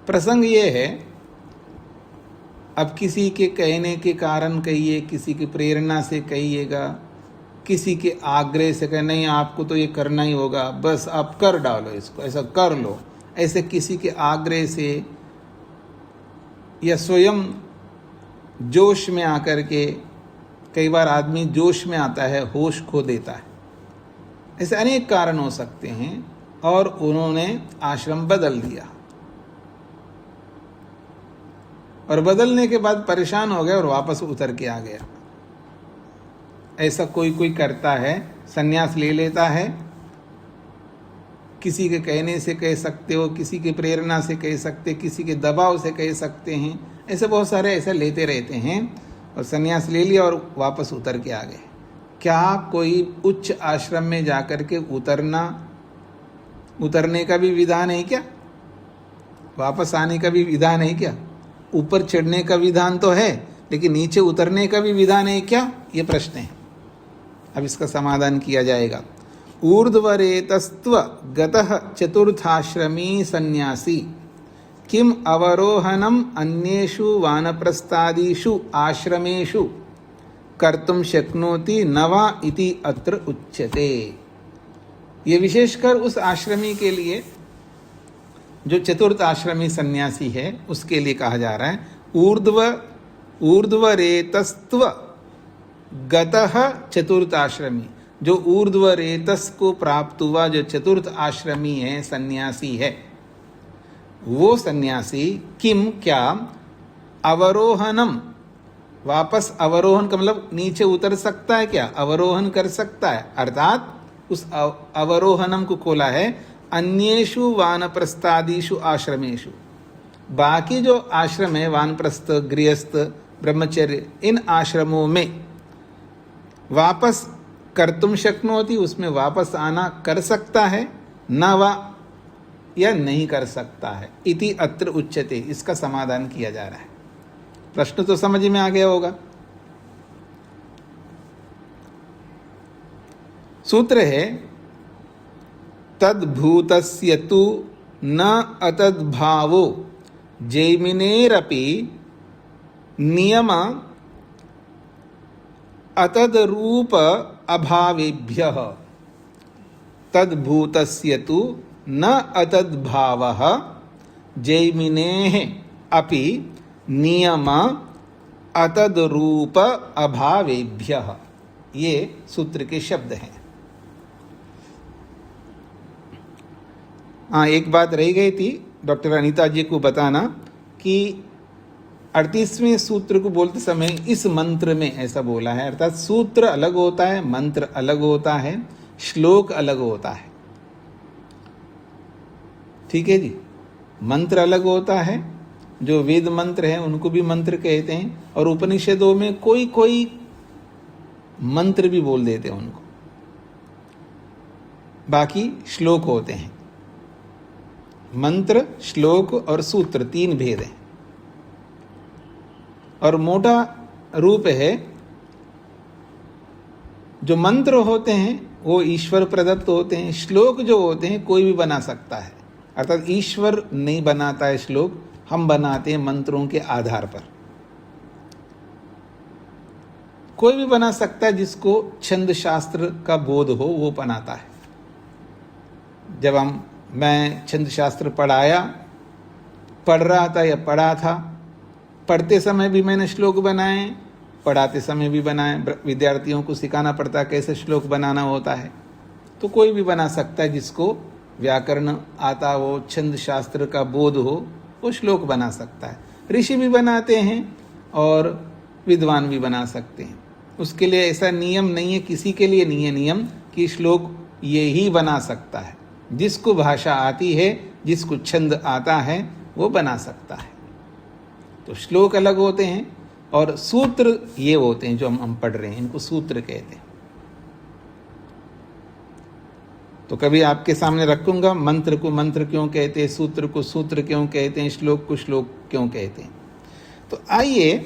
प्रसंग ये है, अब किसी के कहने के कारण कहिए, किसी की प्रेरणा से कहिएगा, किसी के आग्रह से कहे नहीं आपको तो ये करना ही होगा, बस आप कर डालो इसको, ऐसा कर लो, ऐसे किसी के आग्रह से या स्वयं जोश में आकर के, कई बार आदमी जोश में आता है, होश खो देता है, ऐसे अनेक कारण हो सकते हैं, और उन्होंने आश्रम बदल दिया, और बदलने के बाद परेशान हो गया और वापस उतर के आ गया। ऐसा कोई कोई करता है, संन्यास ले लेता है, किसी के कहने से कह सकते हो, किसी की प्रेरणा से कह सकते, किसी के दबाव से कह सकते हैं, ऐसे बहुत सारे ऐसे लेते रहते हैं, और संन्यास ले लिया और वापस उतर के आ गए। क्या कोई उच्च आश्रम में जाकर के उतरने का भी विधान है क्या? वापस आने का भी विधान है क्या? ऊपर चढ़ने का विधान तो है, लेकिन नीचे उतरने का भी विधान है क्या? ये प्रश्न है। अब इसका समाधान किया जाएगा। ऊर्ध्वरेतस्त्व गतः चतुर्थाश्रमी सन्यासी किम अवरोहनम अन्येषु वानप्रस्थादिषु आश्रमेषु कर्तुम शक्नोति नवा इति अत्र उच्यते। ये विशेषकर उस आश्रमी के लिए जो चतुर्थ आश्रमी सन्यासी है, उसके लिए कहा जा रहा है। ऊर्ध्वरेतस्त्व गतः चतुर्थ आश्रमी, जो ऊर्ध्वरेतस को प्राप्त हुआ, जो चतुर्थ आश्रमी है, सन्यासी है, वो सन्यासी किम क्या अवरोहनम, वापस अवरोहन का मतलब नीचे उतर सकता है क्या? अवरोहन कर सकता है, अर्थात उस अवरोहनम को खोला है अन्येषु वानप्रस्थादिषु आश्रमेषु, बाकी जो आश्रम है, वानप्रस्थ, गृहस्थ, ब्रह्मचर्य, इन आश्रमों में वापस कर्तुम शक्नोति, उसमें वापस आना कर सकता है, न वा या नहीं कर सकता है, इति अत्र उच्यते। इसका समाधान किया जा रहा है। प्रश्न तो समझ में आ गया होगा। सूत्र है तद्भूतस्य तु न अतद्भावो जैमिनेरपि नियम अतद्रूप अभावेभ्यः। तद्भूतस्य तु न अतद्भावः जैमिनेः अपि नियम अतद्रूप अभावेभ्यः। ये सूत्र के शब्द हैं। हाँ, एक बात रह गई थी डॉक्टर अनीता जी को बताना कि 38वें सूत्र को बोलते समय इस मंत्र में ऐसा बोला है, अर्थात सूत्र अलग होता है, मंत्र अलग होता है, श्लोक अलग होता है। ठीक है जी, मंत्र अलग होता है, जो वेद मंत्र है उनको भी मंत्र कहते हैं, और उपनिषदों में कोई कोई मंत्र भी बोल देते हैं उनको। बाकी श्लोक होते हैं। मंत्र, श्लोक और सूत्र 3 भेद हैं। और मोटा रूप है, जो मंत्र होते हैं वो ईश्वर प्रदत्त होते हैं। श्लोक जो होते हैं कोई भी बना सकता है, अर्थात ईश्वर नहीं बनाता है श्लोक, हम बनाते हैं मंत्रों के आधार पर। कोई भी बना सकता है, जिसको छंद शास्त्र का बोध हो वो बनाता है। जब मैं छंद शास्त्र पढ़ रहा था या पढ़ा था, पढ़ते समय भी मैंने श्लोक बनाए, पढ़ाते समय भी बनाए। विद्यार्थियों को सिखाना पड़ता है कैसे श्लोक बनाना होता है। तो कोई भी बना सकता है, जिसको व्याकरण आता हो, छंद शास्त्र का बोध हो, वो श्लोक बना सकता है। ऋषि भी बनाते हैं और विद्वान भी बना सकते हैं। उसके लिए ऐसा नियम नहीं है, किसी के लिए नहीं है नियम कि श्लोक ये ही बना सकता है। जिसको भाषा आती है, जिसको छंद आता है, वो बना सकता है। तो श्लोक अलग होते हैं और सूत्र ये होते हैं जो हम पढ़ रहे हैं, इनको सूत्र कहते हैं। तो कभी आपके सामने रखूंगा, मंत्र को मंत्र क्यों कहते हैं, सूत्र को सूत्र क्यों कहते हैं, श्लोक को श्लोक क्यों कहते हैं। तो आइए,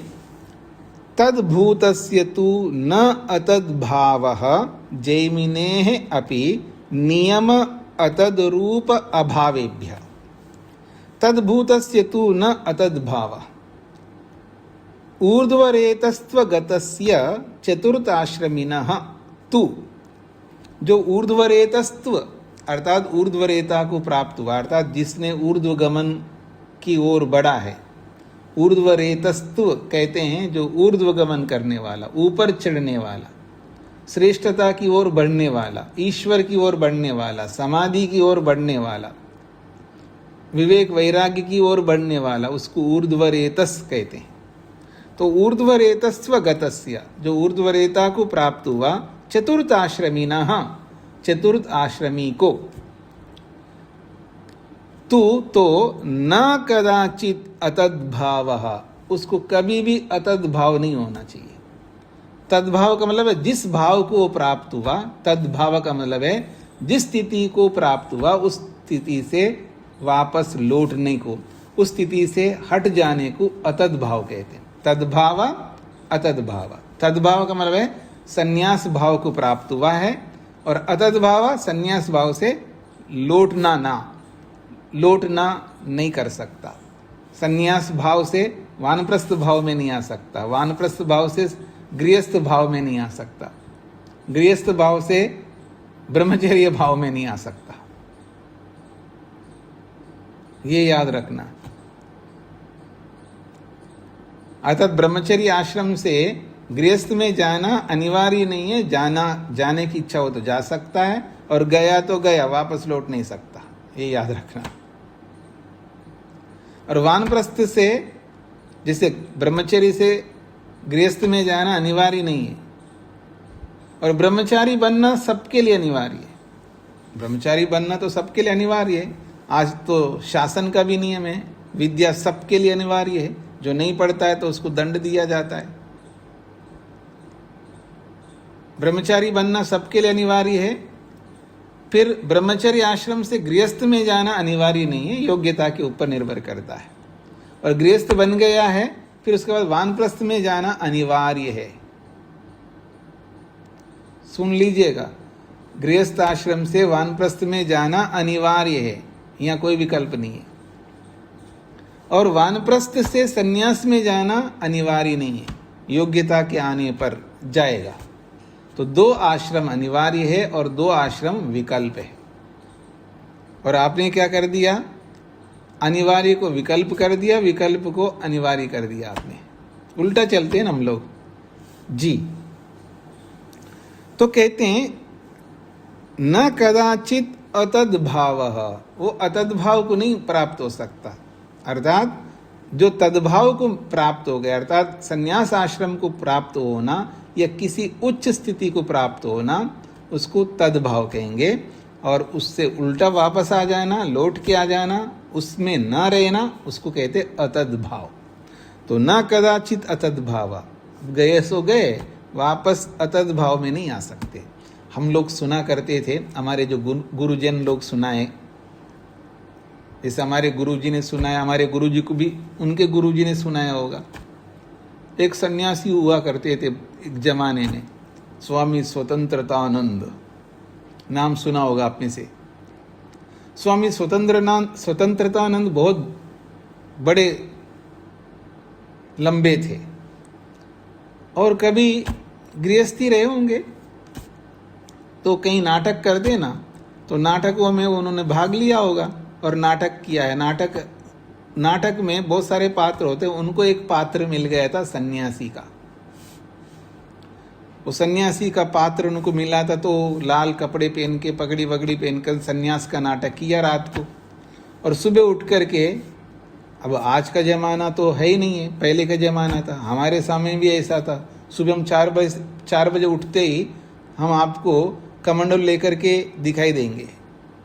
तद्भूतस्य तु न अतद्भावः जैमिनेः अपि नियम अतद्रूप अभावेभ्यः। तद्भूतस्य तु न अतद्भावः ऊर्ध्वरेतस्त्वगतस्य चतुर्थाश्रमिनः तु। जो ऊर्ध्वरेतस्त्व अर्थात ऊर्ध्वरेता को प्राप्त हुआ, अर्थात जिसने ऊर्ध्वगमन की ओर बढ़ा है, ऊर्ध्वरेतस्त्व कहते हैं जो ऊर्ध्वगमन करने वाला, ऊपर चढ़ने वाला, श्रेष्ठता की ओर बढ़ने वाला, ईश्वर की ओर बढ़ने वाला, समाधि की ओर बढ़ने वाला, विवेक वैराग्य की ओर बढ़ने वाला, उसको ऊर्ध्वरेतस कहते हैं। तो ऊर्ध्वरेतस्व गतस्य, जो ऊर्ध्वरेता को प्राप्त हुआ, चतुर्थ आश्रमीनः, चतुर्थ आश्रमी को, तो न कदाचित अतद्भावः, उसको कभी भी अतद्भाव नहीं होना चाहिए। तद्भाव का मतलब है जिस भाव को वो प्राप्त हुआ, तद्भाव का मतलब है जिस स्थिति को प्राप्त हुआ उस स्थिति से वापस लौटने को, उस स्थिति से हट जाने को अतद्भाव कहते हैं। तद्भाव अतद्भाव, तद्भाव का मतलब है संन्यास भाव को प्राप्त हुआ है, और अतद्भाव संन्यास भाव से लौटना नहीं कर सकता। संन्यास भाव से वानप्रस्थ भाव में नहीं आ सकता, वानप्रस्थ भाव से गृहस्थ भाव में नहीं आ सकता, गृहस्थ भाव से ब्रह्मचर्य भाव में नहीं आ सकता। ये याद रखना। अर्थात ब्रह्मचर्य आश्रम से गृहस्थ में जाना अनिवार्य नहीं है। जाने की इच्छा हो तो जा सकता है, और गया तो गया, वापस लौट नहीं सकता। ये याद रखना। और वानप्रस्थ से, जैसे ब्रह्मचर्य से गृहस्थ में जाना अनिवार्य नहीं है, और ब्रह्मचारी बनना सबके लिए अनिवार्य है। ब्रह्मचारी बनना तो सबके लिए अनिवार्य है। आज तो शासन का भी नियम है, विद्या सबके लिए अनिवार्य है, जो नहीं पढ़ता है तो उसको दंड दिया जाता है। ब्रह्मचारी बनना सबके लिए अनिवार्य है, फिर ब्रह्मचर्य आश्रम से गृहस्थ में जाना अनिवार्य नहीं है, योग्यता के ऊपर निर्भर करता है। और गृहस्थ बन गया है फिर उसके बाद वानप्रस्थ में जाना अनिवार्य है। सुन लीजिएगा, गृहस्थ आश्रम से वानप्रस्थ में जाना अनिवार्य है, यहाँ कोई विकल्प नहीं है। और वानप्रस्थ से संन्यास में जाना अनिवार्य नहीं है, योग्यता के आने पर जाएगा। तो 2 आश्रम अनिवार्य है और 2 आश्रम विकल्प है। और आपने क्या कर दिया, अनिवार्य को विकल्प कर दिया, विकल्प को अनिवार्य कर दिया आपने। उल्टा चलते हैं ना हम लोग जी। तो कहते हैं न कदाचित अतद्भाव, वो अतद्भाव को नहीं प्राप्त हो सकता, अर्थात जो तद्भाव को प्राप्त हो गया, अर्थात संन्यास आश्रम को प्राप्त होना या किसी उच्च स्थिति को प्राप्त होना, उसको तद्भाव कहेंगे। और उससे उल्टा वापस आ जाना, लौट के आ जाना, उसमें न रहना, उसको कहते अतद्भाव। तो न कदाचित अतद्भाव, गए सो गए, वापस अतद्भाव में नहीं आ सकते। हम लोग सुना करते थे, हमारे जो गुरुजन लोग सुनाए, जैसे हमारे गुरुजी ने सुनाया, हमारे गुरुजी को भी उनके गुरुजी ने सुनाया होगा। एक सन्यासी हुआ करते थे एक जमाने में, स्वामी स्वतंत्रतानंद, नाम सुना होगा आप में से। स्वामी स्वतंत्रतानंद बहुत बड़े लंबे थे और कभी गृहस्थी रहे होंगे, तो कहीं नाटक करते ना, तो नाटकों में उन्होंने भाग लिया होगा और नाटक किया है। नाटक में बहुत सारे पात्र होते हैं, उनको एक पात्र मिल गया था सन्यासी का। वो सन्यासी का पात्र उनको मिला था, तो लाल कपड़े पहन के, पगड़ी वगड़ी पहनकर सन्यास का नाटक किया रात को। और सुबह उठ कर के, अब आज का ज़माना तो है ही नहीं है, पहले का ज़माना था, हमारे सामने भी ऐसा था। सुबह हम 4 बजे उठते ही हम आपको कमंडल लेकर के दिखाई देंगे।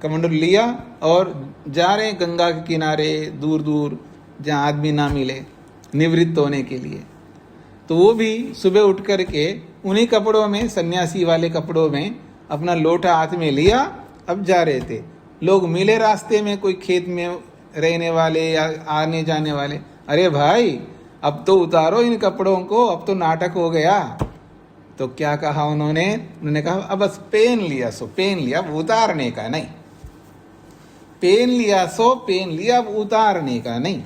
कमंडल लिया और जा रहे हैं गंगा के किनारे, दूर दूर जहाँ आदमी ना मिले, निवृत्त होने के लिए। तो वो भी सुबह उठ कर के उन्हीं कपड़ों में, सन्यासी वाले कपड़ों में, अपना लोटा हाथ में लिया, अब जा रहे थे। लोग मिले रास्ते में, कोई खेत में रहने वाले या आने जाने वाले, अरे भाई अब तो उतारो इन कपड़ों को, अब तो नाटक हो गया। तो क्या कहा उन्होंने कहा अब बस पहन लिया सो पहन लिया, अब उतारने का नहीं। पहन लिया सो पहन लिया, अब उतारने का नहीं।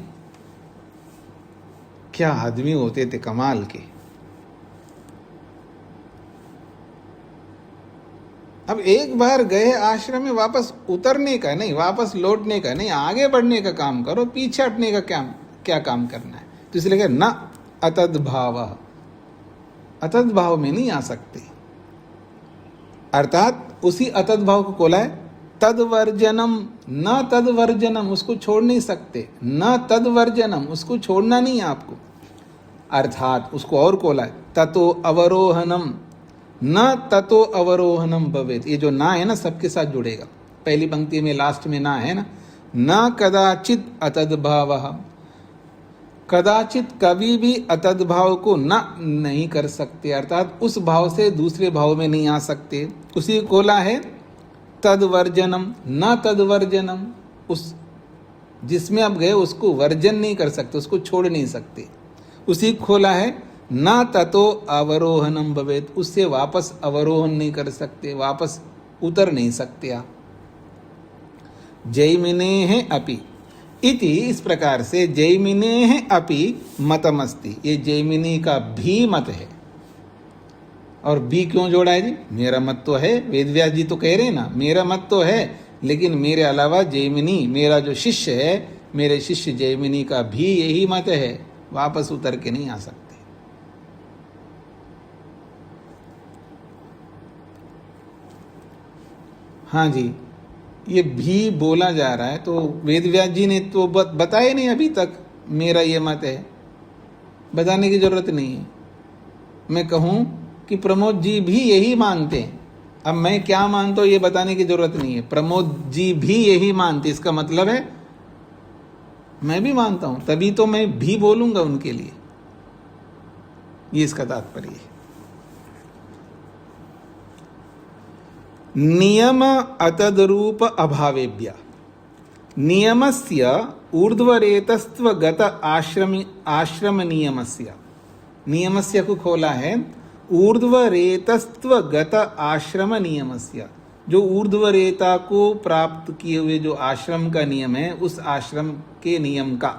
क्या आदमी होते थे कमाल के। अब एक बार गए आश्रम में, वापस उतरने का नहीं, वापस लौटने का नहीं, आगे बढ़ने का काम करो, पीछे हटने का क्या काम करना है। तो इसलिए कहा न अतद्भाव, अतद्भाव में नहीं आ सकते। अर्थात उसी अतद्भाव को खोला है तद्वर्जनम, न तद्वर्जनम, उसको छोड़ नहीं सकते। न तद्वर्जनम, उसको छोड़ना नहीं है आपको। अर्थात उसको और खोला है ततो अवरोहनम, न ततो अवरोहनम भवेत। ये जो ना है ना, सबके साथ जुड़ेगा। पहली पंक्ति में लास्ट में ना है ना, न कदाचित अतद्भावः, कदाचित कभी भी अतद्भाव को नहीं कर सकते, अर्थात उस भाव से दूसरे भाव में नहीं आ सकते। उसी खोला है तद्वर्जनम, न तद्वर्जनम, उस जिसमें आप गए उसको वर्जन नहीं कर सकते, उसको छोड़ नहीं सकते। उसी खोला है न ततो अवरोहनम भवेत, उससे वापस अवरोहन नहीं कर सकते, वापस उतर नहीं सकते आप। जैमिनेः अपि इति, इस प्रकार से जैमिनेः अपि मतमस्ति, ये जैमिनी का भी मत है। और भी क्यों जोड़ा है जी? मेरा मत तो है, वेदव्यास जी तो कह रहे हैं ना, मेरा मत तो है, लेकिन मेरे अलावा जैमिनी, मेरा जो शिष्य है, मेरे शिष्य जैमिनी का भी यही मत है, वापस उतर के नहीं आ सकते। हाँ जी, ये भी बोला जा रहा है, तो वेदव्यास जी ने तो बताया नहीं अभी तक मेरा ये मत है, बताने की जरूरत नहीं है। मैं कहूँ कि प्रमोद जी भी यही मानते हैं, अब मैं क्या मानता हूँ ये बताने की जरूरत नहीं है। प्रमोद जी भी यही मानते, इसका मतलब है मैं भी मानता हूं, तभी तो मैं भी बोलूंगा उनके लिए। ये इसका तात्पर्य है। नियम अतद्रूप अभावेभ्य नियमस्य ऊर्ध्वरेतस्त्वगत आश्रम नियमस्य, नियमस्य को खोला है ऊर्ध्वरेतस्त्वगत आश्रम नियमस्य, जो ऊर्ध्वरेता को प्राप्त किए हुए जो आश्रम का नियम है, उस आश्रम के नियम का।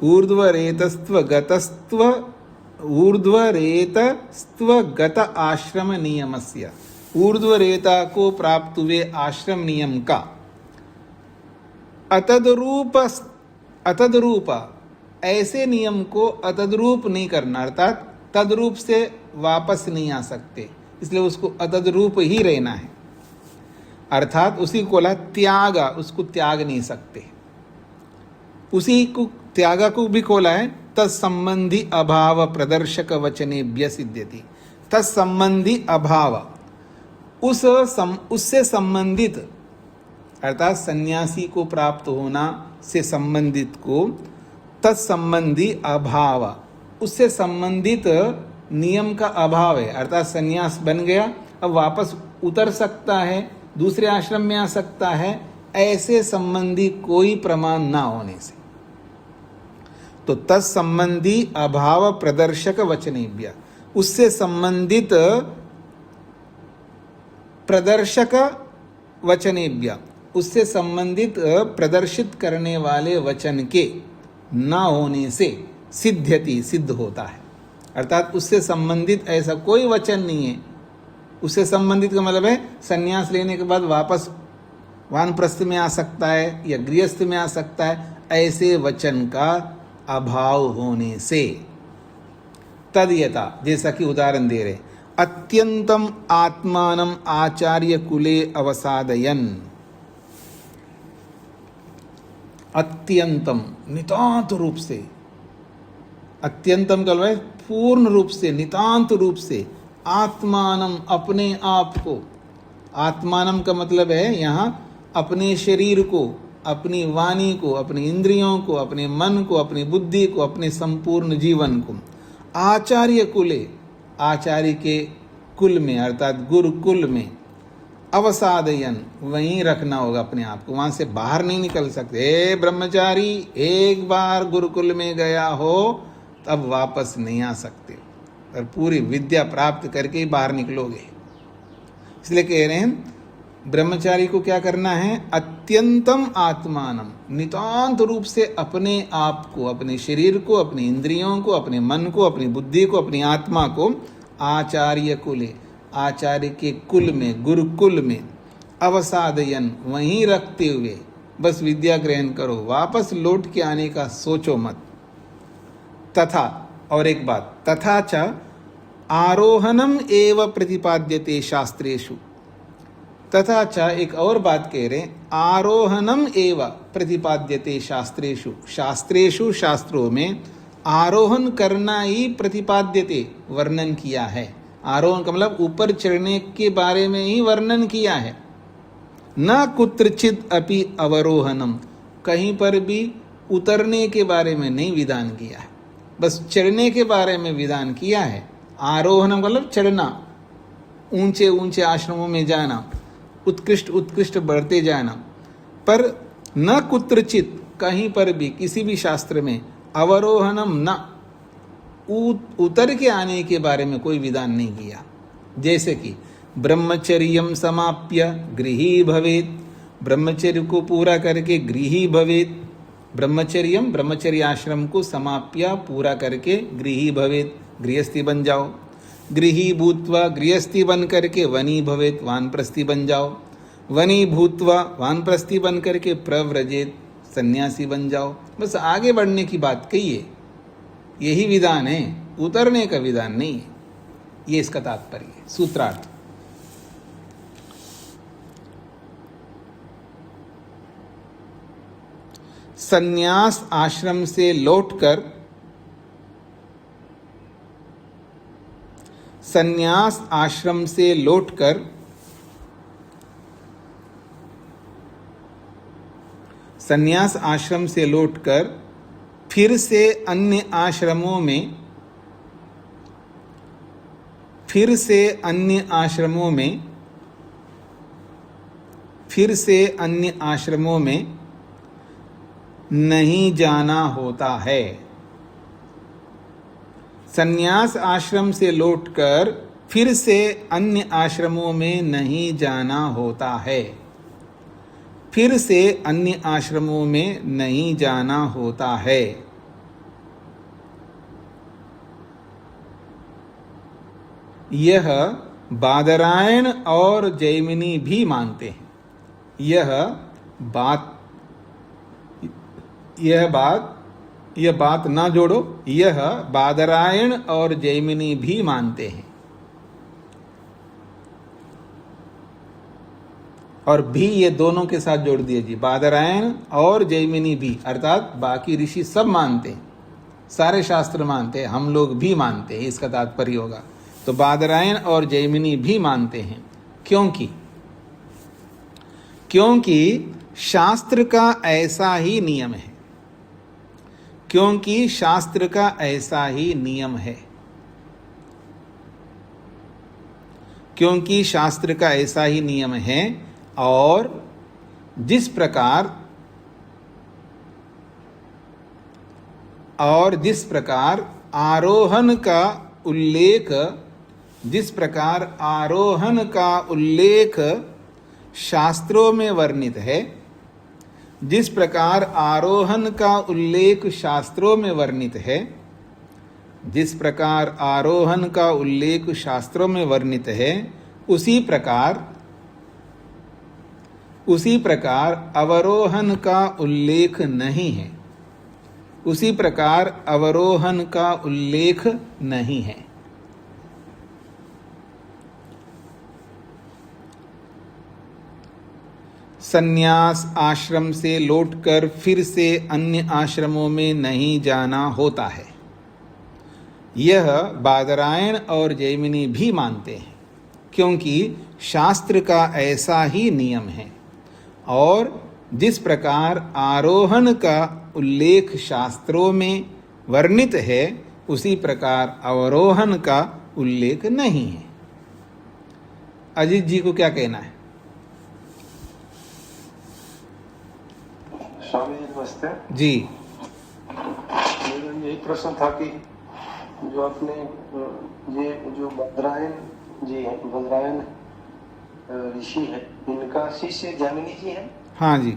ऊर्ध्वरेतस्त्वगत आश्रम नियमस्य, ऊर्ध्वरेता को प्राप्त हुए आश्रम नियम का। अतद्रूप ऐसे नियम को अतद्रूप नहीं करना, अर्थात तद्रूप से वापस नहीं आ सकते, इसलिए उसको अतद्रूप ही रहना है। अर्थात उसी को बोला त्यागा, उसको त्याग नहीं सकते। उसी को त्यागा को भी खोला है तत्संबंधी अभाव प्रदर्शक वचनेभ्य सिद्ध्यति। तत्संबंधी अभाव, उससे संबंधित, अर्थात सन्यासी को प्राप्त होना से संबंधित को तत्संबंधी अभाव, उससे संबंधित नियम का अभाव है। अर्थात सन्यास बन गया, अब वापस उतर सकता है, दूसरे आश्रम में आ सकता है, ऐसे संबंधी कोई प्रमाण ना होने से। तो तत्संबंधी अभाव प्रदर्शक वचनेभ्य, उससे संबंधित प्रदर्शक वचनेभ्य, उससे संबंधित प्रदर्शित करने वाले वचन के न होने से सिद्ध्यति, सिद्ध होता है। अर्थात उससे संबंधित ऐसा कोई वचन नहीं है। उससे संबंधित का मतलब है संन्यास लेने के बाद वापस वानप्रस्थ में आ सकता है या गृहस्थ में आ सकता है, ऐसे वचन का अभाव होने से। तद्यथा, जैसा कि उदाहरण दे रहे, अत्यंतम आत्मानम आचार्य कुले अवसादयन। अत्यंतम नितांत रूप से, अत्यंतम का मतलब है पूर्ण रूप से, नितांत रूप से, आत्मानम अपने आप को। आत्मानम का मतलब है यहाँ अपने शरीर को, अपनी वाणी को, अपनी इंद्रियों को, अपने मन को, अपनी बुद्धि को, अपने संपूर्ण जीवन को। आचार्य कुले, आचार्य के कुल में अर्थात गुरुकुल में। अवसादयन, वहीं रखना होगा अपने आप को, वहां से बाहर नहीं निकल सकते। हे ब्रह्मचारी, एक बार गुरुकुल में गया हो तब वापस नहीं आ सकते, और पूरी विद्या प्राप्त करके ही बाहर निकलोगे। इसलिए कह रहे हैं ब्रह्मचारी को क्या करना है, अत्यंतम आत्मानम, नितांत रूप से अपने आप को, अपने शरीर को, अपनी इंद्रियों को, अपने मन को, अपनी बुद्धि को, अपनी आत्मा को आचार्य कुले, आचार्य के कुल में, गुरुकुल में, अवसादयन, वहीं रखते हुए बस विद्या ग्रहण करो, वापस लौट के आने का सोचो मत। तथा, और एक बात, तथा च आरोहणम एव प्रतिपाद्यते शास्त्रेषु। तथा च एक और बात कह रहे हैं, आरोहणम एव प्रतिपाद्यते शास्त्रेषु। शास्त्रेषु, शास्त्रों में आरोहण करना ही प्रतिपाद्यते, वर्णन किया है। आरोहण का मतलब ऊपर चढ़ने के बारे में ही वर्णन किया है। न कुत्रचित अपि अवरोहणम, कहीं पर भी उतरने के बारे में नहीं विधान किया है, बस चढ़ने के बारे में विधान किया है। आरोहण मतलब चढ़ना, ऊंचे ऊंचे आश्रमों में जाना, उत्कृष्ट उत्कृष्ट बढ़ते जाना। पर न कुत्रचित, कहीं पर भी, किसी भी शास्त्र में अवरोहणम न, उतर के आने के बारे में कोई विधान नहीं किया। जैसे कि ब्रह्मचर्यम समाप्य गृही भवेत, ब्रह्मचर्य को पूरा करके गृही भवेत। ब्रह्मचर्यम, ब्रह्मचर्य आश्रम को समाप्य, पूरा करके गृही भवेत, गृहस्थी बन जाओ। गृही भूत्वा, गृहस्थी बन करके वनी भवेत, वानप्रस्थी बन जाओ। वनी भूत्वा, वानप्रस्थी बन करके प्रव्रजेत, सन्यासी बन जाओ। बस आगे बढ़ने की बात कही है, यही विधान है, उतरने का विधान नहीं है। ये इसका तात्पर्य है। सूत्रार्थ, सन्यास आश्रम से लौटकर, सन्यास आश्रम से लौटकर संन्यास आश्रम से लौटकर फिर से अन्य आश्रमों में फिर से अन्य आश्रमों में नहीं जाना होता है। संन्यास आश्रम से लौटकर फिर से अन्य आश्रमों में नहीं जाना होता है। फिर से अन्य आश्रमों में नहीं जाना होता है। यह बादरायण और जैमिनी भी मानते हैं। यह बात ना जोड़ो। यह बादरायण और जैमिनी भी मानते हैं। और भी ये दोनों के साथ जोड़ दीजिए, बादरायण और जैमिनी भी, अर्थात बाकी ऋषि सब मानते हैं, सारे शास्त्र मानते हैं, हम लोग भी मानते हैं, इसका तात्पर्य होगा। तो बादरायण और जैमिनी भी मानते हैं। क्योंकि शास्त्र का ऐसा ही नियम है। क्योंकि शास्त्र का ऐसा ही नियम है। क्योंकि शास्त्र का ऐसा ही नियम है। और जिस प्रकार आरोहण का उल्लेख शास्त्रों में वर्णित है, जिस प्रकार आरोहण का उल्लेख शास्त्रों में वर्णित है, जिस प्रकार आरोहण का उल्लेख शास्त्रों में वर्णित है, उसी प्रकार अवरोहण का उल्लेख नहीं है। उसी प्रकार अवरोहण का उल्लेख नहीं है। संन्यास आश्रम से लौटकर फिर से अन्य आश्रमों में नहीं जाना होता है। यह बादरायण और जैमिनी भी मानते हैं। क्योंकि शास्त्र का ऐसा ही नियम है। और जिस प्रकार आरोहण का उल्लेख शास्त्रों में वर्णित है, उसी प्रकार अवरोहण का उल्लेख नहीं है। अजीत जी को क्या कहना है? स्वामी जी नमस्ते जी। मेरा यही प्रश्न था कि जो आपने ये जो बद्रायण जी हैं, बद्रायण ऋषि है, इनका शिष्य जैमिनी जी है। हाँ जी।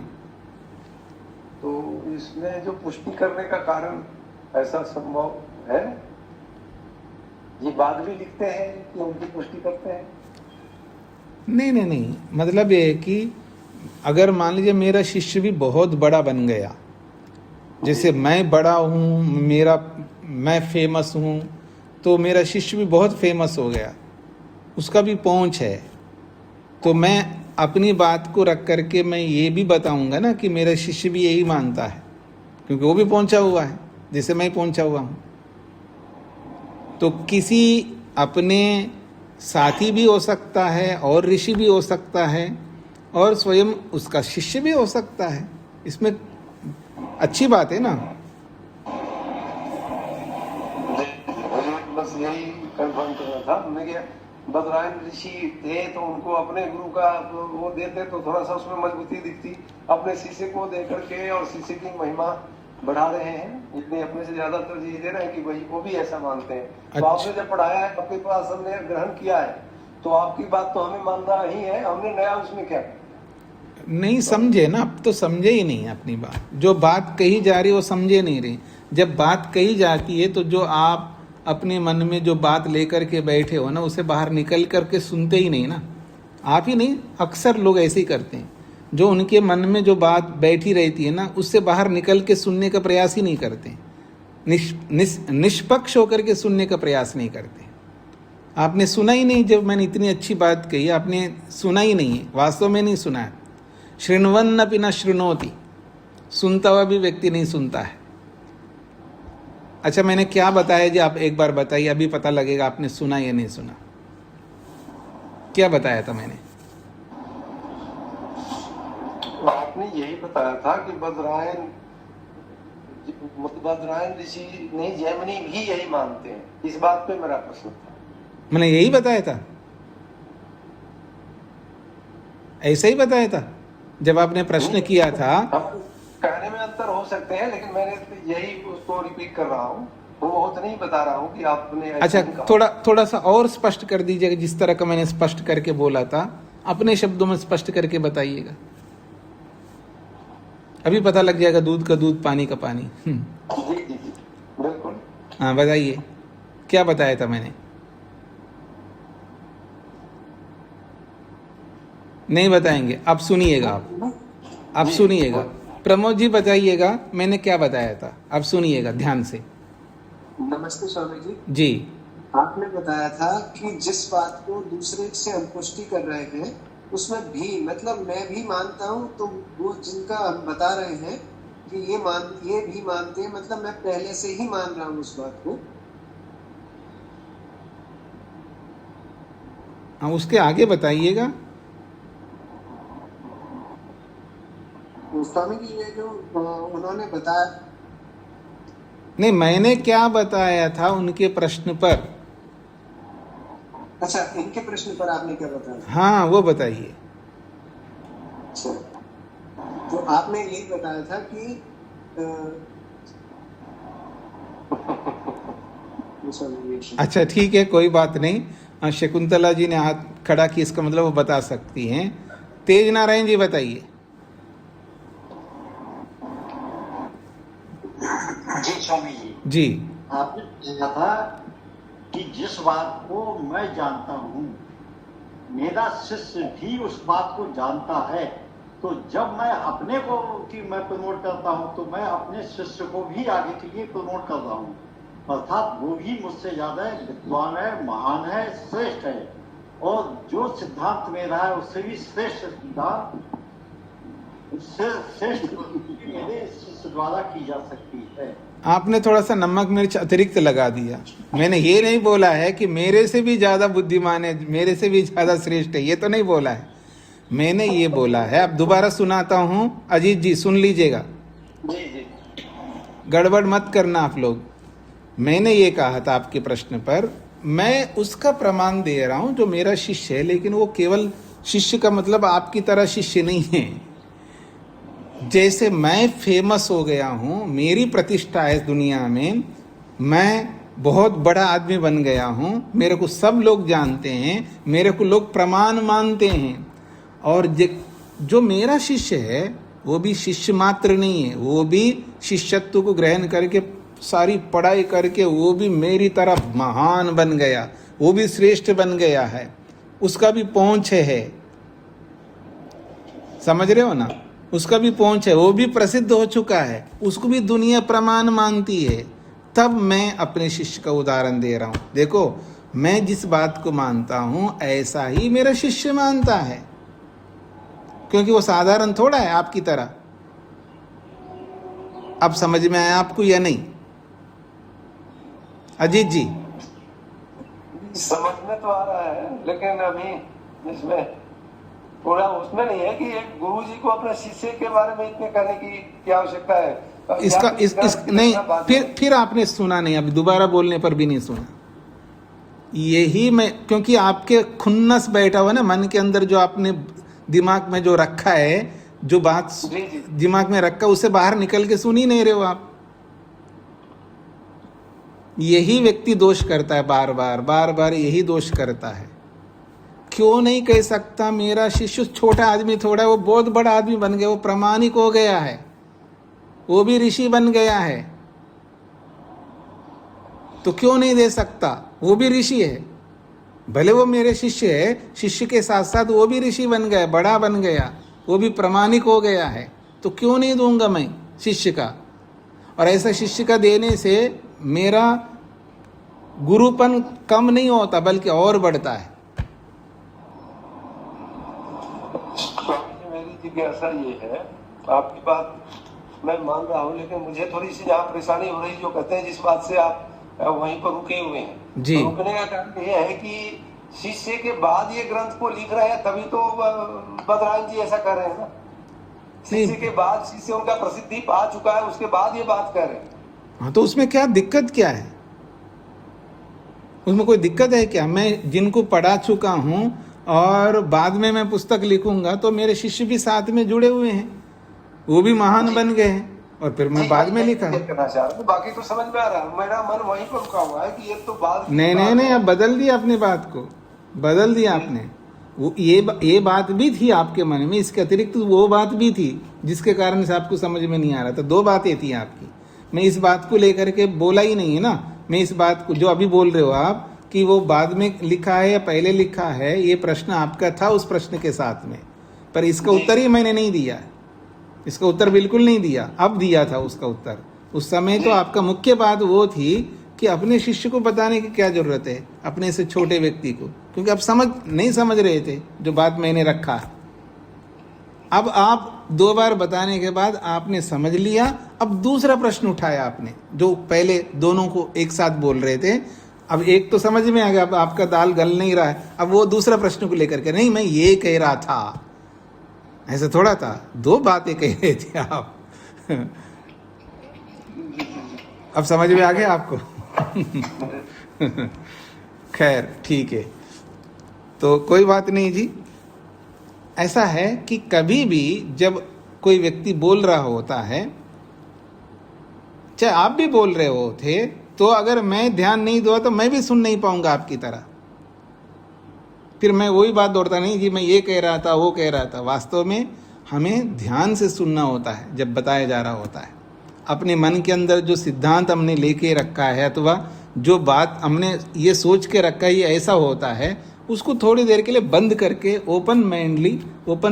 तो इसमें जो पुष्टि करने का कारण ऐसा संभव है? ये बाद भी लिखते हैं कि उनकी पुष्टि करते हैं? नहीं, मतलब ये है कि अगर मान लीजिए मेरा शिष्य भी बहुत बड़ा बन गया, जैसे मैं बड़ा हूँ, मैं फेमस हूँ, तो मेरा शिष्य भी बहुत फेमस हो गया, उसका भी पहुँच है, तो मैं अपनी बात को रख करके मैं ये भी बताऊंगा ना कि मेरा शिष्य भी यही मानता है, क्योंकि वो भी पहुंचा हुआ है जैसे मैं पहुंचा हुआ हूं। तो किसी अपने साथी भी हो सकता है और ऋषि भी हो सकता है और स्वयं उसका शिष्य भी हो सकता है। इसमें अच्छी बात है ना। बस यही कंफर्म करना था। मैं क्या बद्रायण ऋषि थे तो उनको अपने गुरु का वो देते तो थोड़ा सा उसमें मजबूती दिखती। अपने शिष्य को दे करके और शिष्य की महिमा बढ़ा रहे हैं, इसलिए अपने से ज्यादा तरजीह दे रहे हैं कि भाई वो भी ऐसा मानते हैं। तो आपने जब पढ़ाया है, आपके पास हमने ग्रहण किया है, तो आपकी बात तो हमें मानना ही है, हमने नया उसमें क्या नहीं समझे ना, अब तो समझे ही नहीं अपनी बात। जो बात कही जा रही है वो समझे नहीं रही। जब बात कही जाती है तो जो आप अपने मन में जो बात लेकर के बैठे हो ना, उसे बाहर निकल करके सुनते ही नहीं ना। आप ही नहीं, अक्सर लोग ऐसे ही करते हैं। जो उनके मन में जो बात बैठी रहती है ना, उससे बाहर निकल के सुनने का प्रयास ही नहीं करते। निष्पक्ष होकर के सुनने का प्रयास नहीं करते। आपने सुना ही नहीं। जब मैंने इतनी अच्छी बात कही, आपने सुना ही नहीं है, वास्तव में नहीं सुना है। शृण्वन्नपि न शृणोति, सुनता हुआ भी व्यक्ति नहीं सुनता है। अच्छा, मैंने क्या बताया जी? आप एक बार बताइए, अभी पता लगेगा आपने सुना या नहीं सुना। क्या बताया था मैंने? आप आपने यही बताया था कि बद्रायन ऋषि नहीं, जैमिनी भी यही मानते हैं। इस बात पे मेरा प्रश्न था। मैंने यही बताया था, ऐसा ही बताया था जब आपने प्रश्न किया था। कहने में अंतर हो सकते हैं, लेकिन मैंने यही उसको रिपीट कर रहा हूँ, वो बहुत नहीं बता रहा हूँ कि आपने ऐसा अच्छा, नहीं कहा। थोड़ा सा और स्पष्ट कर दीजिएगा, जिस तरह का मैंने स्पष्ट करके बोला था अपने शब्दों में स्पष्ट करके बताइएगा। अभी पता लग जाएगा, दूध का दूध पानी का पानी। जी जी जी बिल्कुल। हाँ बताइए, क्या बताया था मैंने? नहीं बताएंगे, अब सुनिएगा। आप सुनिएगा, प्रमोद जी बताइएगा मैंने क्या बताया था, अब सुनिएगा ध्यान से। नमस्ते स्वामी जी। जी, आपने बताया था कि जिस बात को दूसरे से हम पुष्टि कर रहे हैं उसमें भी, मतलब मैं भी मानता हूँ, तो वो जिनका हम बता रहे हैं कि ये भी मानते हैं, मतलब मैं पहले से ही मान रहा हूँ उस बात को। हाँ उसके आगे बताइएगा। स्वामी जी ये जो उन्होंने बताया, नहीं, मैंने क्या बताया था उनके प्रश्न पर। अच्छा इनके प्रश्न पर आपने क्या बताया? हाँ वो बताइए। अच्छा, तो आपने यही बताया था कि अच्छा ठीक है, कोई बात नहीं। हाँ, शकुंतला जी ने हाथ खड़ा किया, इसका मतलब वो बता सकती हैं। तेज नारायण जी बताइए। जी स्वामी जी। जी, आपने कहा था कि जिस बात को मैं जानता हूँ मेरा शिष्य भी उस बात को जानता है, तो जब मैं अपने को कि मैं प्रमोट करता हूँ तो मैं अपने शिष्य को भी आगे के लिए प्रमोट कर रहा हूँ, अर्थात वो भी मुझसे ज्यादा विद्वान है, महान है, श्रेष्ठ है, और जो सिद्धांत मेरा है उससे भी श्रेष्ठ सिद्धांत, श्रेष्ठ मेरे शिष्य द्वारा की जा सकती है। आपने थोड़ा सा नमक मिर्च अतिरिक्त लगा दिया। मैंने ये नहीं बोला है कि मेरे से भी ज्यादा बुद्धिमान है, मेरे से भी ज्यादा श्रेष्ठ है, ये तो नहीं बोला है। मैंने ये बोला है, अब दोबारा सुनाता हूँ, अजीत जी सुन लीजिएगा, गड़बड़ मत करना आप लोग। मैंने ये कहा था आपके प्रश्न पर, मैं उसका प्रमाण दे रहा हूँ जो मेरा शिष्य है, लेकिन वो केवल शिष्य का मतलब आपकी तरह शिष्य नहीं है। जैसे मैं फेमस हो गया हूँ, मेरी प्रतिष्ठा है दुनिया में, मैं बहुत बड़ा आदमी बन गया हूँ, मेरे को सब लोग जानते हैं, मेरे को लोग प्रमाण मानते हैं, और जो मेरा शिष्य है वो भी शिष्य मात्र नहीं है, वो भी शिष्यत्व को ग्रहण करके सारी पढ़ाई करके वो भी मेरी तरह महान बन गया, वो भी श्रेष्ठ बन गया है, उसका भी पहुंच है। समझ रहे हो ना? उसका भी पहुंच है, वो भी प्रसिद्ध हो चुका है, उसको भी दुनिया प्रमाण मानती है। तब मैं अपने शिष्य का उदाहरण दे रहा हूं। देखो, मैं जिस बात को मानता हूं ऐसा ही मेरा शिष्य मानता है, क्योंकि वो साधारण थोड़ा है आपकी तरह। अब समझ में आया आपको या नहीं? अजीत जी समझ में तो आ रहा है, लेकिन अभी इसमें पूरा उसमें नहीं है कि एक गुरु जी को अपने शिष्य के बारे में इतने कहने की क्या आवश्यकता है। इस नहीं, फिर आपने सुना नहीं, अभी दोबारा बोलने पर भी नहीं सुना। यही मैं, क्योंकि आपके खुन्नस बैठा हुआ ना मन के अंदर, जो आपने दिमाग में जो रखा है, जो बात दिमाग में रखा, उसे बाहर निकल के सुन ही नहीं रहे हो आप। यही व्यक्ति दोष करता है, बार बार यही दोष करता है। क्यों नहीं कह सकता मेरा शिष्य छोटा आदमी थोड़ा, वो बहुत बड़ा आदमी बन गया, वो प्रामाणिक हो गया है, वो भी ऋषि बन गया है, तो क्यों नहीं दे सकता? वो भी ऋषि है, भले वो मेरे शिष्य है, शिष्य के साथ साथ वो भी ऋषि बन गया, बड़ा बन गया, वो भी प्रामाणिक हो गया है, तो क्यों नहीं दूंगा मैं शिष्य का? और ऐसा शिष्य का देने से मेरा गुरुपन कम नहीं होता, बल्कि और बढ़ता है। मेरी जिज्ञासा ये है, आपकी बात मैं मान रहा हूँ, लेकिन मुझे थोड़ी सी जहाँ परेशानी हो रही, जो कहते हैं जिस बात से आप वहीं पर रुके हुए हैं जी, तो रुकने का कारण ये है कि शिष्य के बाद ये ग्रंथ को लिख रहे हैं, तभी तो बदरायन जी ऐसा कर रहे हैं ना। शिष्य के बाद शिष्य उनका प्रसिद्धि पा चुका है, उसके बाद ये बात कह रहे हैं। हाँ, तो उसमें क्या दिक्कत क्या है? उसमें कोई दिक्कत है क्या? मैं जिनको पढ़ा चुका हूं और बाद में मैं पुस्तक लिखूंगा तो मेरे शिष्य भी साथ में जुड़े हुए हैं, वो भी महान बन गए हैं, और फिर मैं बाद में लिखा। तो बाकी तो समझ में आ रहा है, मेरा मन वहीं पर रुका हुआ है कि ये तो बात नहीं, अब बदल दिया अपनी बात को, बदल दिया आपने। वो ये बात भी थी आपके मन में, इसके अतिरिक्त वो बात भी थी जिसके कारण से आपको समझ में नहीं आ रहा था। दो बातें थी आपकी। मैं इस बात को लेकर के बोला ही नहीं है ना, मैं इस बात को जो अभी बोल रहे हो आप कि वो बाद में लिखा है या पहले लिखा है, ये प्रश्न आपका था उस प्रश्न के साथ में, पर इसका उत्तर ही मैंने नहीं दिया, इसका उत्तर बिल्कुल नहीं दिया, अब दिया था उसका उत्तर। उस समय तो आपका मुख्य बात वो थी कि अपने शिष्य को बताने की क्या जरूरत है, अपने से छोटे व्यक्ति को, क्योंकि आप नहीं समझ रहे थे जो बात मैंने रखा। अब आप 2 बार बताने के बाद आपने समझ लिया, अब दूसरा प्रश्न उठाया आपने, जो पहले दोनों को एक साथ बोल रहे थे। अब एक तो समझ में आ गया, अब आपका दाल गल नहीं रहा है, अब वो दूसरा प्रश्न को लेकर के, नहीं मैं ये कह रहा था, ऐसा थोड़ा था, 2 बातें कह रहे थे आप। अब समझ में आ गया आपको? खैर ठीक है, तो कोई बात नहीं जी। ऐसा है कि कभी भी जब कोई व्यक्ति बोल रहा होता है, चाहे आप भी बोल रहे हो थे, तो अगर मैं ध्यान नहीं दूंगा तो मैं भी सुन नहीं पाऊंगा आपकी तरह। फिर मैं वही बात दोहराता नहीं कि मैं ये कह रहा था, वो कह रहा था। वास्तव में हमें ध्यान से सुनना होता है जब बताया जा रहा होता है। अपने मन के अंदर जो सिद्धांत हमने लेके रखा है, अथवा जो बात हमने ये सोच के रखा है ये ऐसा होता है, उसको थोड़ी देर के लिए बंद करके ओपन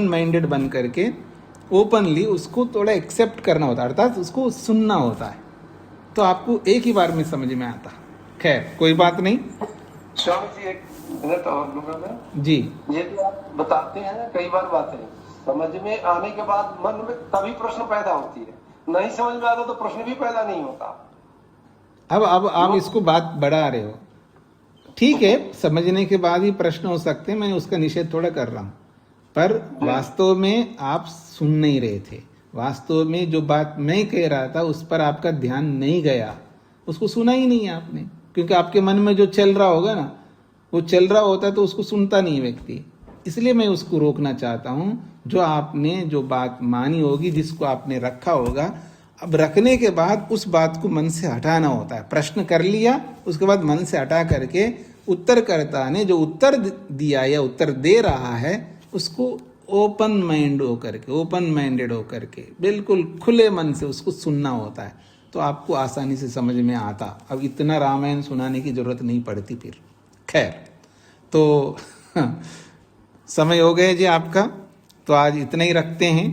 माइंडेड बन करके ओपनली उसको थोड़ा एक्सेप्ट करना होता है, अर्थात उसको सुनना होता है, तो आपको एक ही बार में समझ में आता। खैर कोई बात नहीं। स्वामी जी एक मिनट और लूंगा मैं जी। ये भी आप बताते हैं ना, कई बार बातें समझ में आने के बाद मन में तभी प्रश्न पैदा होती है, नहीं समझ में आता तो प्रश्न भी पैदा नहीं होता। अब आप इसको बात बढ़ा रहे हो, ठीक है, समझने के बाद ही प्रश्न हो सकते हैं, मैं उसका निषेध थोड़ा कर रहा हूं, पर वास्तव में आप सुन नहीं रहे थे। वास्तव में जो बात मैं कह रहा था उस पर आपका ध्यान नहीं गया, उसको सुना ही नहीं आपने, क्योंकि आपके मन में जो चल रहा होगा ना, वो चल रहा होता है तो उसको सुनता नहीं व्यक्ति। इसलिए मैं उसको रोकना चाहता हूं। जो आपने जो बात मानी होगी, जिसको आपने रखा होगा, अब रखने के बाद उस बात को मन से हटाना होता है। प्रश्न कर लिया, उसके बाद मन से हटा करके उत्तरकर्ता ने जो उत्तर दिया या उत्तर दे रहा है उसको ओपन माइंडेड होकर के बिल्कुल खुले मन से उसको सुनना होता है, तो आपको आसानी से समझ में आता। अब इतना रामायण सुनाने की जरूरत नहीं पड़ती फिर। खैर, तो समय हो गए जी आपका, तो आज इतना ही रखते हैं।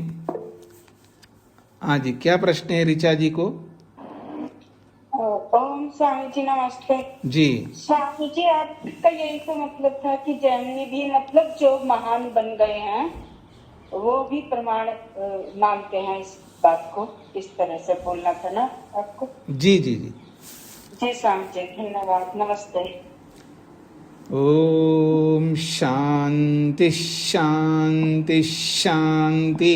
हाँ जी, क्या प्रश्न है ऋचा जी को? ओम स्वामी जी नमस्ते जी। स्वामी जी, आपका यही तो मतलब था कि जैमिनी भी मतलब जो महान बन गए हैं वो भी प्रमाण मानते हैं इस बात को, इस तरह से बोलना था ना आपको? जी जी जी जी स्वामी जी, धन्यवाद, नमस्ते। ओम शांति शांति शांति।